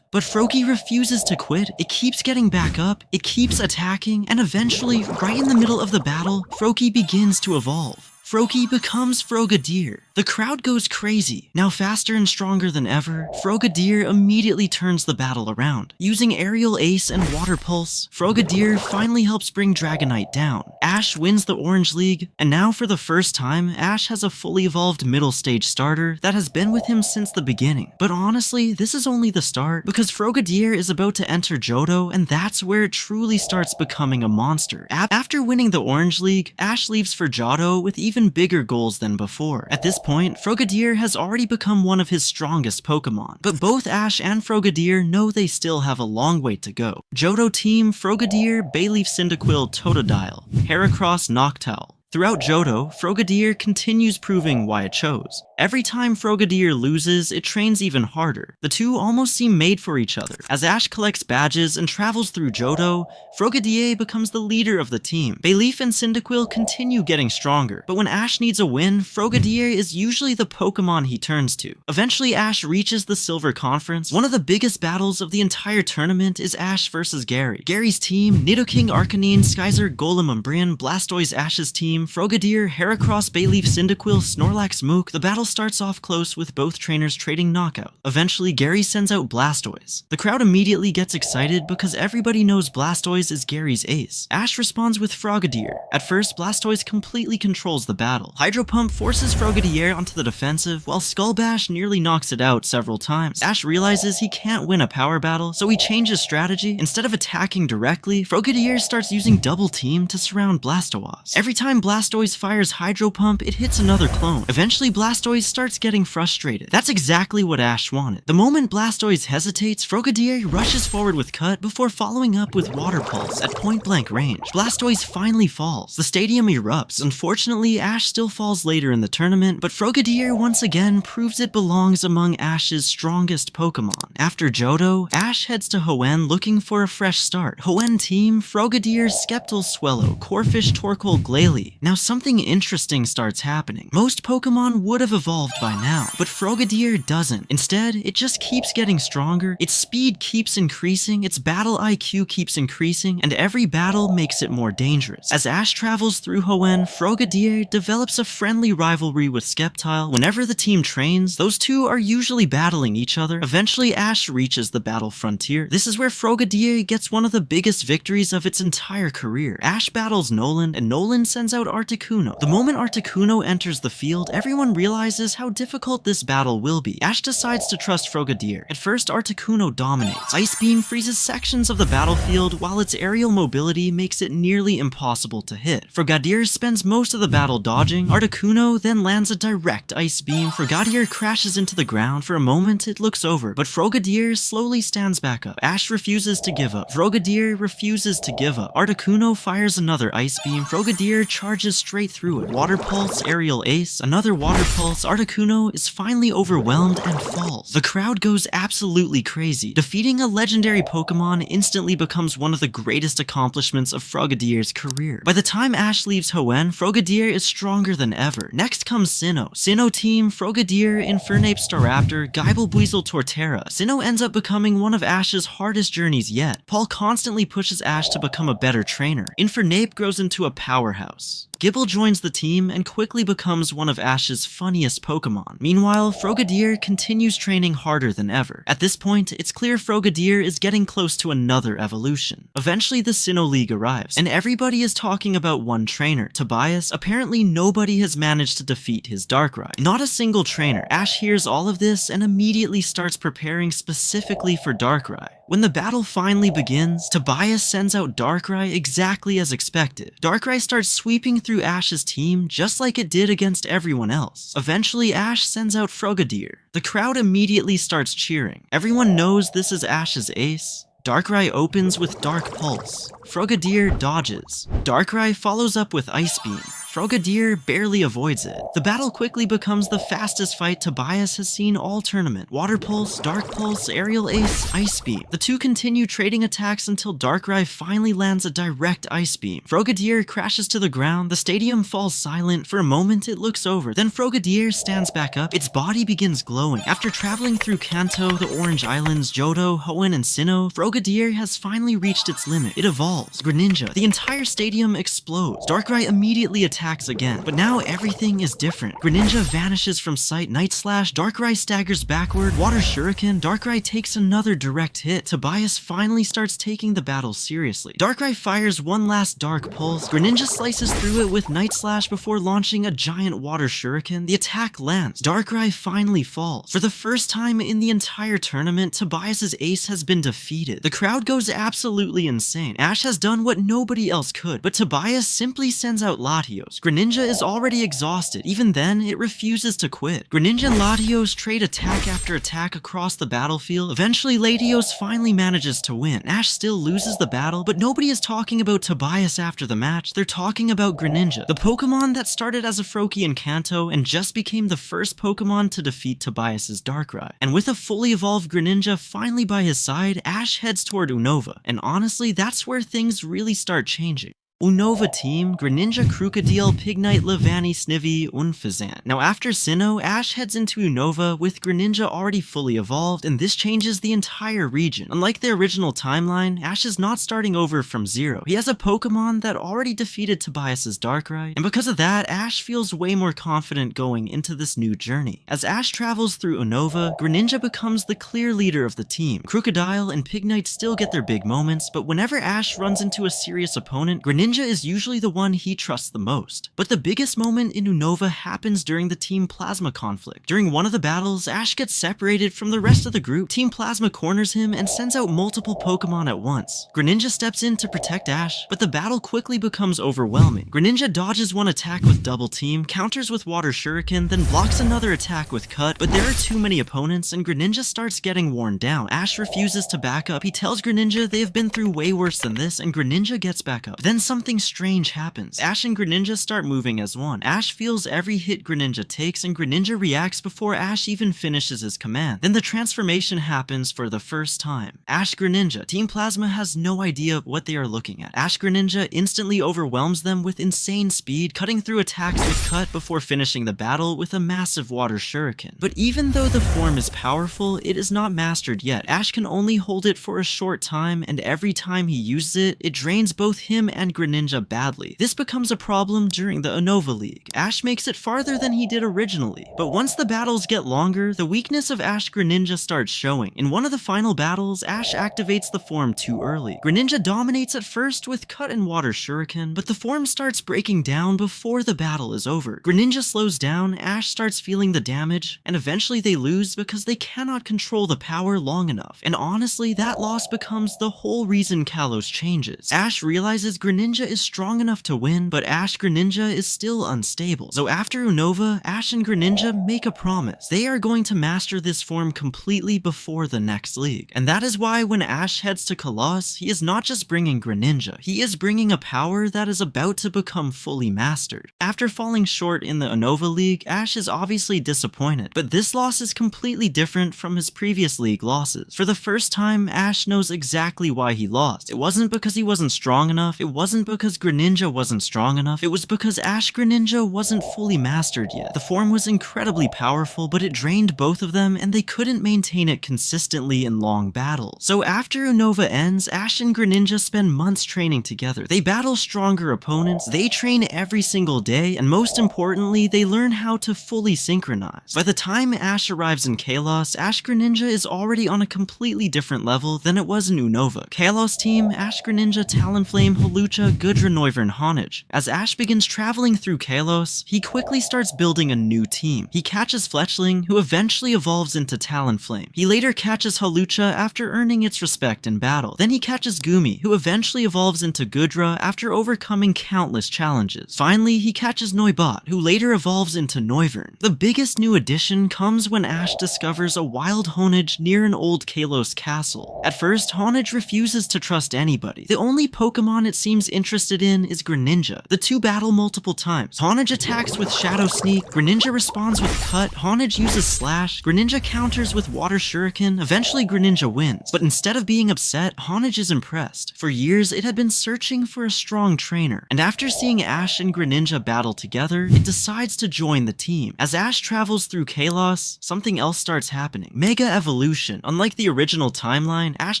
A: But Froakie refuses to quit. It keeps getting back up, it keeps attacking, and eventually, right in the middle of the battle, Froakie begins to evolve. Froakie becomes Frogadier. The crowd goes crazy. Now faster and stronger than ever, Frogadier immediately turns the battle around. Using Aerial Ace and Water Pulse, Frogadier finally helps bring Dragonite down. Ash wins the Orange League, and now for the first time, Ash has a fully evolved middle stage starter that has been with him since the beginning. But honestly, this is only the start, because Frogadier is about to enter Johto, and that's where it truly starts becoming a monster. After winning the Orange League, Ash leaves for Johto with even bigger goals than before. At this point, Frogadier has already become one of his strongest Pokemon, but both Ash and Frogadier know they still have a long way to go. Johto Team, Frogadier, Bayleaf Cyndaquil, Totodile, Heracross, Noctowl. Throughout Johto, Frogadier continues proving why it chose. Every time Frogadier loses, it trains even harder. The two almost seem made for each other. As Ash collects badges and travels through Johto, Frogadier becomes the leader of the team. Bayleaf and Cyndaquil continue getting stronger, but when Ash needs a win, Frogadier is usually the Pokemon he turns to. Eventually, Ash reaches the Silver Conference. One of the biggest battles of the entire tournament is Ash versus Gary. Gary's team, Nidoking, Arcanine, Skyzer, Golem, Umbreon, Blastoise, Ash's team, Frogadier, Heracross, Bayleaf, Cyndaquil, Snorlax, Mook. The battle starts off close with both trainers trading knockout. Eventually, Gary sends out Blastoise. The crowd immediately gets excited because everybody knows Blastoise is Gary's ace. Ash responds with Frogadier. At first, Blastoise completely controls the battle. Hydro Pump forces Frogadier onto the defensive, while Skull Bash nearly knocks it out several times. Ash realizes he can't win a power battle, so he changes strategy. Instead of attacking directly, Frogadier starts using Double Team to surround Blastoise. Every time Blastoise fires Hydro Pump, it hits another clone. Eventually, Blastoise starts getting frustrated. That's exactly what Ash wanted. The moment Blastoise hesitates, Frogadier rushes forward with Cut before following up with Water Pulse at point-blank range. Blastoise finally falls. The stadium erupts. Unfortunately, Ash still falls later in the tournament, but Frogadier once again proves it belongs among Ash's strongest Pokemon. After Johto, Ash heads to Hoenn looking for a fresh start. Hoenn team, Frogadier, Sceptile, Swellow, Corphish, Torkoal, Glalie. Now something interesting starts happening. Most Pokemon would have evolved by now, but Frogadier doesn't. Instead, it just keeps getting stronger, its speed keeps increasing, its battle IQ keeps increasing, and every battle makes it more dangerous. As Ash travels through Hoenn, Frogadier develops a friendly rivalry with Sceptile. Whenever the team trains, those two are usually battling each other. Eventually, Ash reaches the battle frontier. This is where Frogadier gets one of the biggest victories of its entire career. Ash battles Nolan, and Nolan sends out Articuno. The moment Articuno enters the field, everyone realizes how difficult this battle will be. Ash decides to trust Frogadier. At first, Articuno dominates. Ice Beam freezes sections of the battlefield, while its aerial mobility makes it nearly impossible to hit. Frogadier spends most of the battle dodging. Articuno then lands a direct Ice Beam. Frogadier crashes into the ground. For a moment, it looks over, but Frogadier slowly stands back up. Ash refuses to give up. Frogadier refuses to give up. Articuno fires another Ice Beam. Frogadier charges straight through it. Water Pulse, Aerial Ace, another Water Pulse. Articuno is finally overwhelmed and falls. The crowd goes absolutely crazy. Defeating a legendary Pokemon instantly becomes one of the greatest accomplishments of Frogadier's career. By the time Ash leaves Hoenn, Frogadier is stronger than ever. Next comes Sinnoh. Sinnoh team, Frogadier, Infernape, Staraptor, Gible, Buizel, Torterra. Sinnoh ends up becoming one of Ash's hardest journeys yet. Paul constantly pushes Ash to become a better trainer. Infernape grows into a powerhouse. Gible joins the team and quickly becomes one of Ash's funniest Pokemon. Meanwhile, Frogadier continues training harder than ever. At this point, it's clear Frogadier is getting close to another evolution. Eventually, the Sinnoh League arrives, and everybody is talking about one trainer, Tobias. Apparently, nobody has managed to defeat his Darkrai. Not a single trainer. Ash hears all of this and immediately starts preparing specifically for Darkrai. When the battle finally begins, Tobias sends out Darkrai exactly as expected. Darkrai starts sweeping through Ash's team just like it did against everyone else. Eventually, Ash sends out Frogadier. The crowd immediately starts cheering. Everyone knows this is Ash's ace. Darkrai opens with Dark Pulse. Frogadier dodges. Darkrai follows up with Ice Beam. Frogadier barely avoids it. The battle quickly becomes the fastest fight Tobias has seen all tournament. Water Pulse, Dark Pulse, Aerial Ace, Ice Beam. The two continue trading attacks until Darkrai finally lands a direct Ice Beam. Frogadier crashes to the ground. The stadium falls silent. For a moment, it looks over. Then Frogadier stands back up. Its body begins glowing. After traveling through Kanto, the Orange Islands, Johto, Hoenn, and Sinnoh, Frogadier has finally reached its limit. It evolves. Greninja. The entire stadium explodes. Darkrai immediately attacks again, but now everything is different. Greninja vanishes from sight. Night Slash, Darkrai staggers backward, Water Shuriken, Darkrai takes another direct hit. Tobias finally starts taking the battle seriously. Darkrai fires one last Dark Pulse. Greninja slices through it with Night Slash before launching a giant Water Shuriken. The attack lands. Darkrai finally falls. For the first time in the entire tournament, Tobias's ace has been defeated. The crowd goes absolutely insane. Ash has done what nobody else could, but Tobias simply sends out Latios. Kalos. Greninja is already exhausted. Even then, it refuses to quit. Greninja and Latios trade attack after attack across the battlefield. Eventually, Latios finally manages to win. Ash still loses the battle, but nobody is talking about Tobias after the match. They're talking about Greninja, the Pokemon that started as a Froakie in Kanto and just became the first Pokemon to defeat Tobias's Darkrai. And with a fully evolved Greninja finally by his side, Ash heads toward Unova. And honestly, that's where things really start changing. Unova team, Greninja, Krookodile, Pignite, Levani, Snivy, Unfazant. Now after Sinnoh, Ash heads into Unova with Greninja already fully evolved, and this changes the entire region. Unlike the original timeline, Ash is not starting over from zero. He has a Pokemon that already defeated Tobias's Darkrai, and because of that, Ash feels way more confident going into this new journey. As Ash travels through Unova, Greninja becomes the clear leader of the team. Krookodile and Pignite still get their big moments, but whenever Ash runs into a serious opponent, Greninja is usually the one he trusts the most. But the biggest moment in Unova happens during the Team Plasma conflict. During one of the battles, Ash gets separated from the rest of the group. Team Plasma corners him and sends out multiple Pokemon at once. Greninja steps in to protect Ash, but the battle quickly becomes overwhelming. Greninja dodges one attack with Double Team, counters with Water Shuriken, then blocks another attack with Cut, but there are too many opponents and Greninja starts getting worn down. Ash refuses to back up. He tells Greninja they have been through way worse than this, and Greninja gets back up. Then something strange happens. Ash and Greninja start moving as one. Ash feels every hit Greninja takes, and Greninja reacts before Ash even finishes his command. Then the transformation happens for the first time. Ash Greninja. Team Plasma has no idea what they are looking at. Ash Greninja instantly overwhelms them with insane speed, cutting through attacks with Cut before finishing the battle with a massive Water Shuriken. But even though the form is powerful, it is not mastered yet. Ash can only hold it for a short time, and every time he uses it, it drains both him and Greninja badly. This becomes a problem during the Unova League. Ash makes it farther than he did originally, but once the battles get longer, the weakness of Ash Greninja starts showing. In one of the final battles, Ash activates the form too early. Greninja dominates at first with Cut and Water Shuriken, but the form starts breaking down before the battle is over. Greninja slows down, Ash starts feeling the damage, and eventually they lose because they cannot control the power long enough. And honestly, that loss becomes the whole reason Kalos changes. Ash realizes Greninja is strong enough to win, but Ash Greninja is still unstable. So after Unova, Ash and Greninja make a promise. They are going to master this form completely before the next league. And that is why when Ash heads to Kalos, he is not just bringing Greninja, he is bringing a power that is about to become fully mastered. After falling short in the Unova League, Ash is obviously disappointed, but this loss is completely different from his previous league losses. For the first time, Ash knows exactly why he lost. It wasn't because he wasn't strong enough, it wasn't because Greninja wasn't strong enough, it was because Ash Greninja wasn't fully mastered yet. The form was incredibly powerful, but it drained both of them and they couldn't maintain it consistently in long battles. So after Unova ends, Ash and Greninja spend months training together. They battle stronger opponents, they train every single day, and most importantly, they learn how to fully synchronize. By the time Ash arrives in Kalos, Ash Greninja is already on a completely different level than it was in Unova. Kalos team, Ash Greninja, Talonflame, Hawlucha, Goodra, Noivern, Honedge. As Ash begins traveling through Kalos, he quickly starts building a new team. He catches Fletchling, who eventually evolves into Talonflame. He later catches Hawlucha after earning its respect in battle. Then he catches Gumi, who eventually evolves into Goodra after overcoming countless challenges. Finally, he catches Noibat, who later evolves into Noivern. The biggest new addition comes when Ash discovers a wild Honedge near an old Kalos castle. At first, Honedge refuses to trust anybody. The only Pokemon it seems interested in is Greninja. The two battle multiple times. Honedge attacks with Shadow Sneak, Greninja responds with Cut, Honedge uses Slash, Greninja counters with Water Shuriken, eventually Greninja wins. But instead of being upset, Honedge is impressed. For years, it had been searching for a strong trainer, and after seeing Ash and Greninja battle together, it decides to join the team. As Ash travels through Kalos, something else starts happening. Mega Evolution. Unlike the original timeline, Ash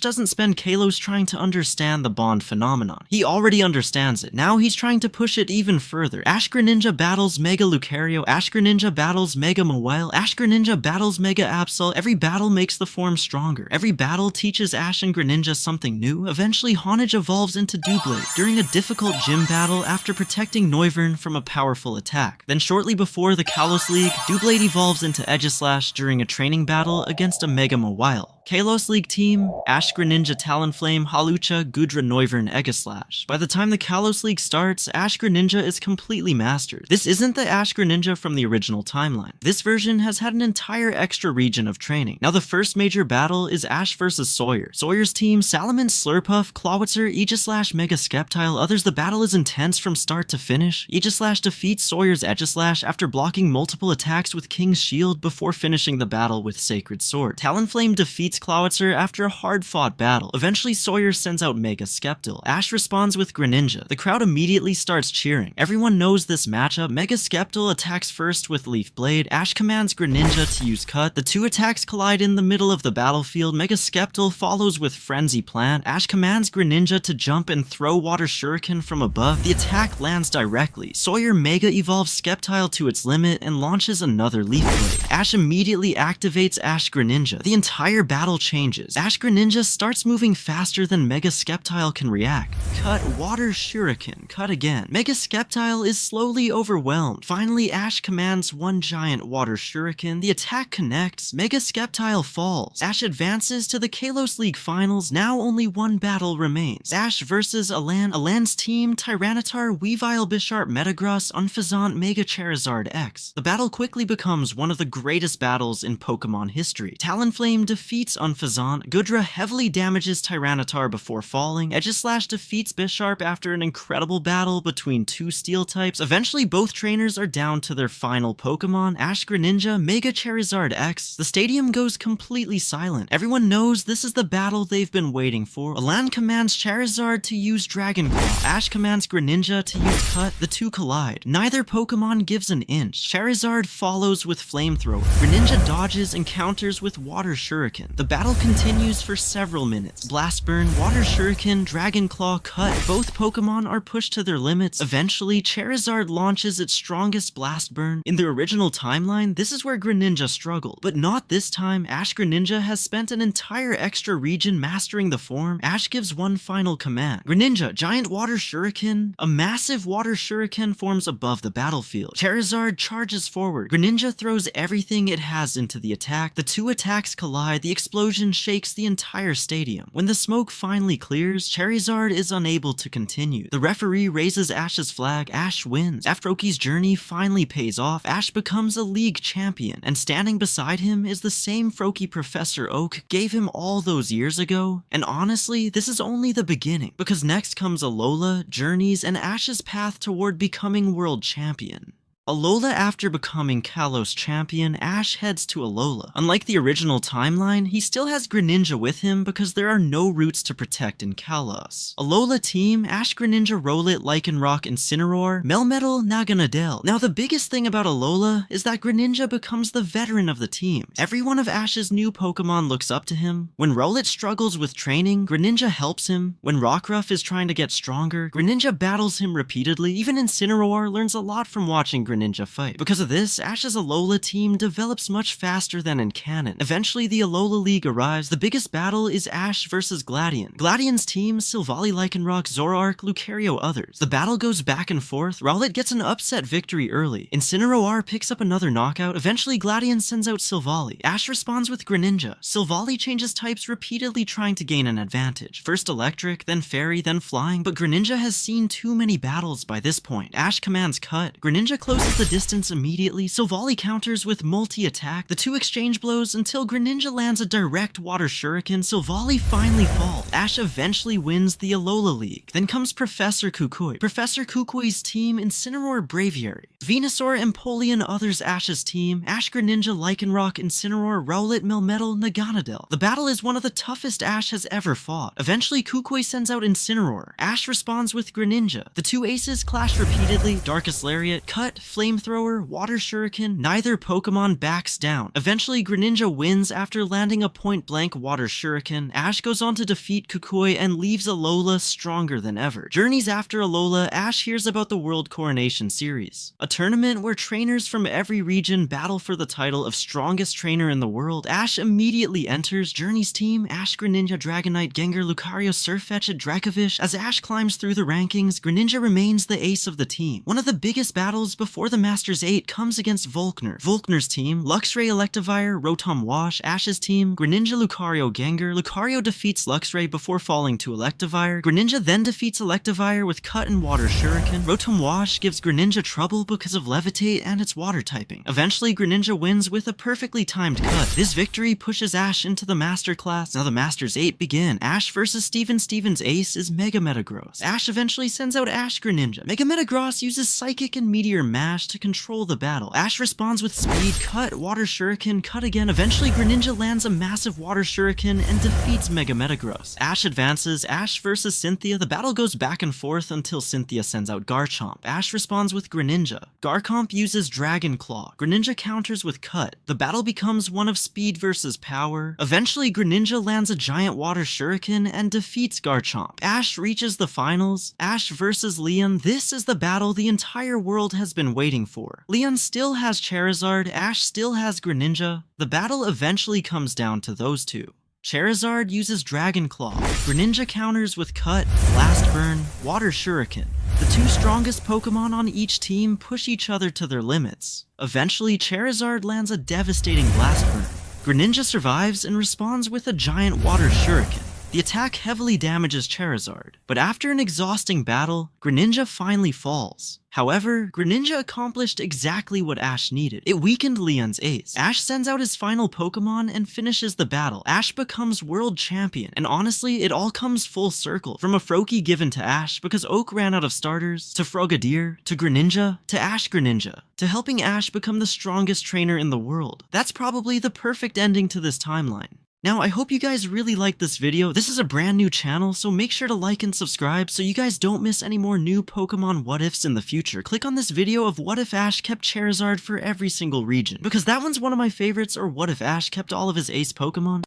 A: doesn't spend Kalos trying to understand the bond phenomenon. He already understands it. Now he's trying to push it even further. Ash Greninja battles Mega Lucario, Ash Greninja battles Mega Mawile, Ash Greninja battles Mega Absol. Every battle makes the form stronger. Every battle teaches Ash and Greninja something new. Eventually, Honedge evolves into Doublade during a difficult gym battle after protecting Noivern from a powerful attack. Then shortly before the Kalos League, Doublade evolves into Aegislash during a training battle against a Mega Mawile. Kalos League team, Ash-Greninja Talonflame, Hawlucha, Goodra, Noivern, Aegislash. By the time the Kalos League starts, Ash-Greninja is completely mastered. This isn't the Ash-Greninja from the original timeline. This version has had an entire extra region of training. Now the first major battle is Ash vs Sawyer. Sawyer's team, Salamence, Slurpuff, Clawitzer, Aegislash, Mega Sceptile, others. The battle is intense from start to finish. Aegislash defeats Sawyer's Aegislash after blocking multiple attacks with King's Shield before finishing the battle with Sacred Sword. Talonflame defeats Clawitzer after a hard-fought battle. Eventually, Sawyer sends out Mega Sceptile. Ash responds with Greninja. The crowd immediately starts cheering. Everyone knows this matchup. Mega Sceptile attacks first with Leaf Blade. Ash commands Greninja to use Cut. The two attacks collide in the middle of the battlefield. Mega Sceptile follows with Frenzy Plant. Ash commands Greninja to jump and throw Water Shuriken from above. The attack lands directly. Sawyer Mega evolves Sceptile to its limit and launches another Leaf Blade. Ash immediately activates Ash-Greninja. The entire battle changes. Ash-Greninja starts moving faster than Mega Sceptile can react. Cut, Water Shuriken, cut again. Mega Sceptile is slowly overwhelmed. Finally, Ash commands one giant Water Shuriken. The attack connects. Mega Sceptile falls. Ash advances to the Kalos League Finals. Now only one battle remains. Ash versus Alan. Alan's team, Tyranitar, Weavile, Bisharp, Metagross, Unfazant, Mega Charizard X. The battle quickly becomes one of the greatest battles in Pokemon history. Talonflame defeats Unfazant. Goodra heavily damages Tyranitar before falling. Aegislash defeats Bisharp after an incredible battle between two steel types. Eventually, both trainers are down to their final Pokemon, Ash-Greninja, Mega Charizard X. The stadium goes completely silent. Everyone knows this is the battle they've been waiting for. Alan commands Charizard to use Dragon Claw. Ash commands Greninja to use Cut. The two collide. Neither Pokemon gives an inch. Charizard follows with Flamethrower. Greninja dodges and counters with Water Shuriken. The battle continues for several minutes. Blast Burn, Water Shuriken, Dragon Claw, Cut. Both Pokemon are pushed to their limits. Eventually, Charizard launches its strongest Blast Burn. In the original timeline, this is where Greninja struggled. But not this time. Ash-Greninja has spent an entire extra region mastering the form. Ash gives one final command. Greninja, giant Water Shuriken. A massive Water Shuriken forms above the battlefield. Charizard charges forward. Greninja throws everything it has into the attack. The two attacks collide. The explosion shakes the entire stadium. When the smoke finally clears, Charizard is unable to continue. The referee raises Ash's flag. Ash wins. Froakie's journey finally pays off. Ash becomes a league champion, and standing beside him is the same Froakie Professor Oak gave him all those years ago. And honestly, this is only the beginning, because next comes Alola, journeys, and Ash's path toward becoming world champion. Alola. After becoming Kalos champion, Ash heads to Alola. Unlike the original timeline, he still has Greninja with him because there are no routes to protect in Kalos. Alola team, Ash, Greninja, Rowlet, Lycanroc, Incineroar, Melmetal, Naganadel. Now the biggest thing about Alola is that Greninja becomes the veteran of the team. Every one of Ash's new Pokemon looks up to him. When Rowlet struggles with training, Greninja helps him. When Rockruff is trying to get stronger, Greninja battles him repeatedly. Even Incineroar learns a lot from watching Greninja fight. Because of this, Ash's Alola team develops much faster than in canon. Eventually, the Alola League arrives. The biggest battle is Ash versus Gladion. Gladion's team, Silvally, Lycanroc, Zoroark, Lucario, others. The battle goes back and forth. Rowlet gets an upset victory early. Incineroar picks up another knockout. Eventually, Gladion sends out Silvally. Ash responds with Greninja. Silvally changes types repeatedly, trying to gain an advantage. First Electric, then Fairy, then Flying, but Greninja has seen too many battles by this point. Ash commands Cut. Greninja closes the distance immediately. Silvally counters with multi-attack. The two exchange blows until Greninja lands a direct Water Shuriken. Silvally finally falls. Ash eventually wins the Alola League. Then comes Professor Kukui. Professor Kukui's team, Incineroar, Braviary. Venusaur, Empoleon, others Ash's team, Ash, Greninja, Lycanroc, Incineroar, Rowlet, Melmetal, Naganadel. The battle is one of the toughest Ash has ever fought. Eventually, Kukui sends out Incineroar. Ash responds with Greninja. The two aces clash repeatedly. Darkest Lariat, Cut, Flamethrower, Water Shuriken. Neither Pokemon backs down. Eventually, Greninja wins after landing a point-blank Water Shuriken. Ash goes on to defeat Kukui and leaves Alola stronger than ever. Journeys after Alola, Ash hears about the World Coronation Series, a tournament where trainers from every region battle for the title of strongest trainer in the world. Ash immediately enters. Journey's team, Ash, Greninja, Dragonite, Gengar, Lucario, Surfetch'd, Dracovish. As Ash climbs through the rankings, Greninja remains the ace of the team. One of the biggest battles before before the Masters 8 comes against Volkner. Volkner's team, Luxray Electivire, Rotom Wash. Ash's team, Greninja Lucario Gengar. Lucario defeats Luxray before falling to Electivire. Greninja then defeats Electivire with Cut and Water Shuriken. Rotom Wash gives Greninja trouble because of Levitate and its water typing. Eventually, Greninja wins with a perfectly timed cut. This victory pushes Ash into the Master Class. Now the Masters 8 begin. Ash versus Steven. Steven's ace is Mega Metagross. Ash eventually sends out Ash-Greninja. Mega Metagross uses Psychic and Meteor Mash to control the battle. Ash responds with Speed, Cut, Water Shuriken, Cut again. Eventually, Greninja lands a massive Water Shuriken and defeats Mega Metagross. Ash advances. Ash versus Cynthia. The battle goes back and forth until Cynthia sends out Garchomp. Ash responds with Greninja. Garchomp uses Dragon Claw. Greninja counters with Cut. The battle becomes one of speed versus power. Eventually, Greninja lands a giant Water Shuriken and defeats Garchomp. Ash reaches the finals. Ash versus Leon. This is the battle the entire world has been waiting for. Leon still has Charizard. Ash still has Greninja. The battle eventually comes down to those two. Charizard uses Dragon Claw. Greninja counters with Cut, Blast Burn, Water Shuriken. The two strongest Pokemon on each team push each other to their limits. Eventually, Charizard lands a devastating Blast Burn. Greninja survives and responds with a giant Water Shuriken. The attack heavily damages Charizard, but after an exhausting battle, Greninja finally falls. However, Greninja accomplished exactly what Ash needed. It weakened Leon's ace. Ash sends out his final Pokemon and finishes the battle. Ash becomes world champion, and honestly, it all comes full circle. From a Froakie given to Ash because Oak ran out of starters, to Frogadier, to Greninja, to Ash-Greninja, to helping Ash become the strongest trainer in the world. That's probably the perfect ending to this timeline. Now, I hope you guys really liked this video. This is a brand new channel, so make sure to like and subscribe so you guys don't miss any more new Pokemon what-ifs in the future. Click on this video of what if Ash kept Charizard for every single region, because that one's one of my favorites, or what if Ash kept all of his ace Pokemon.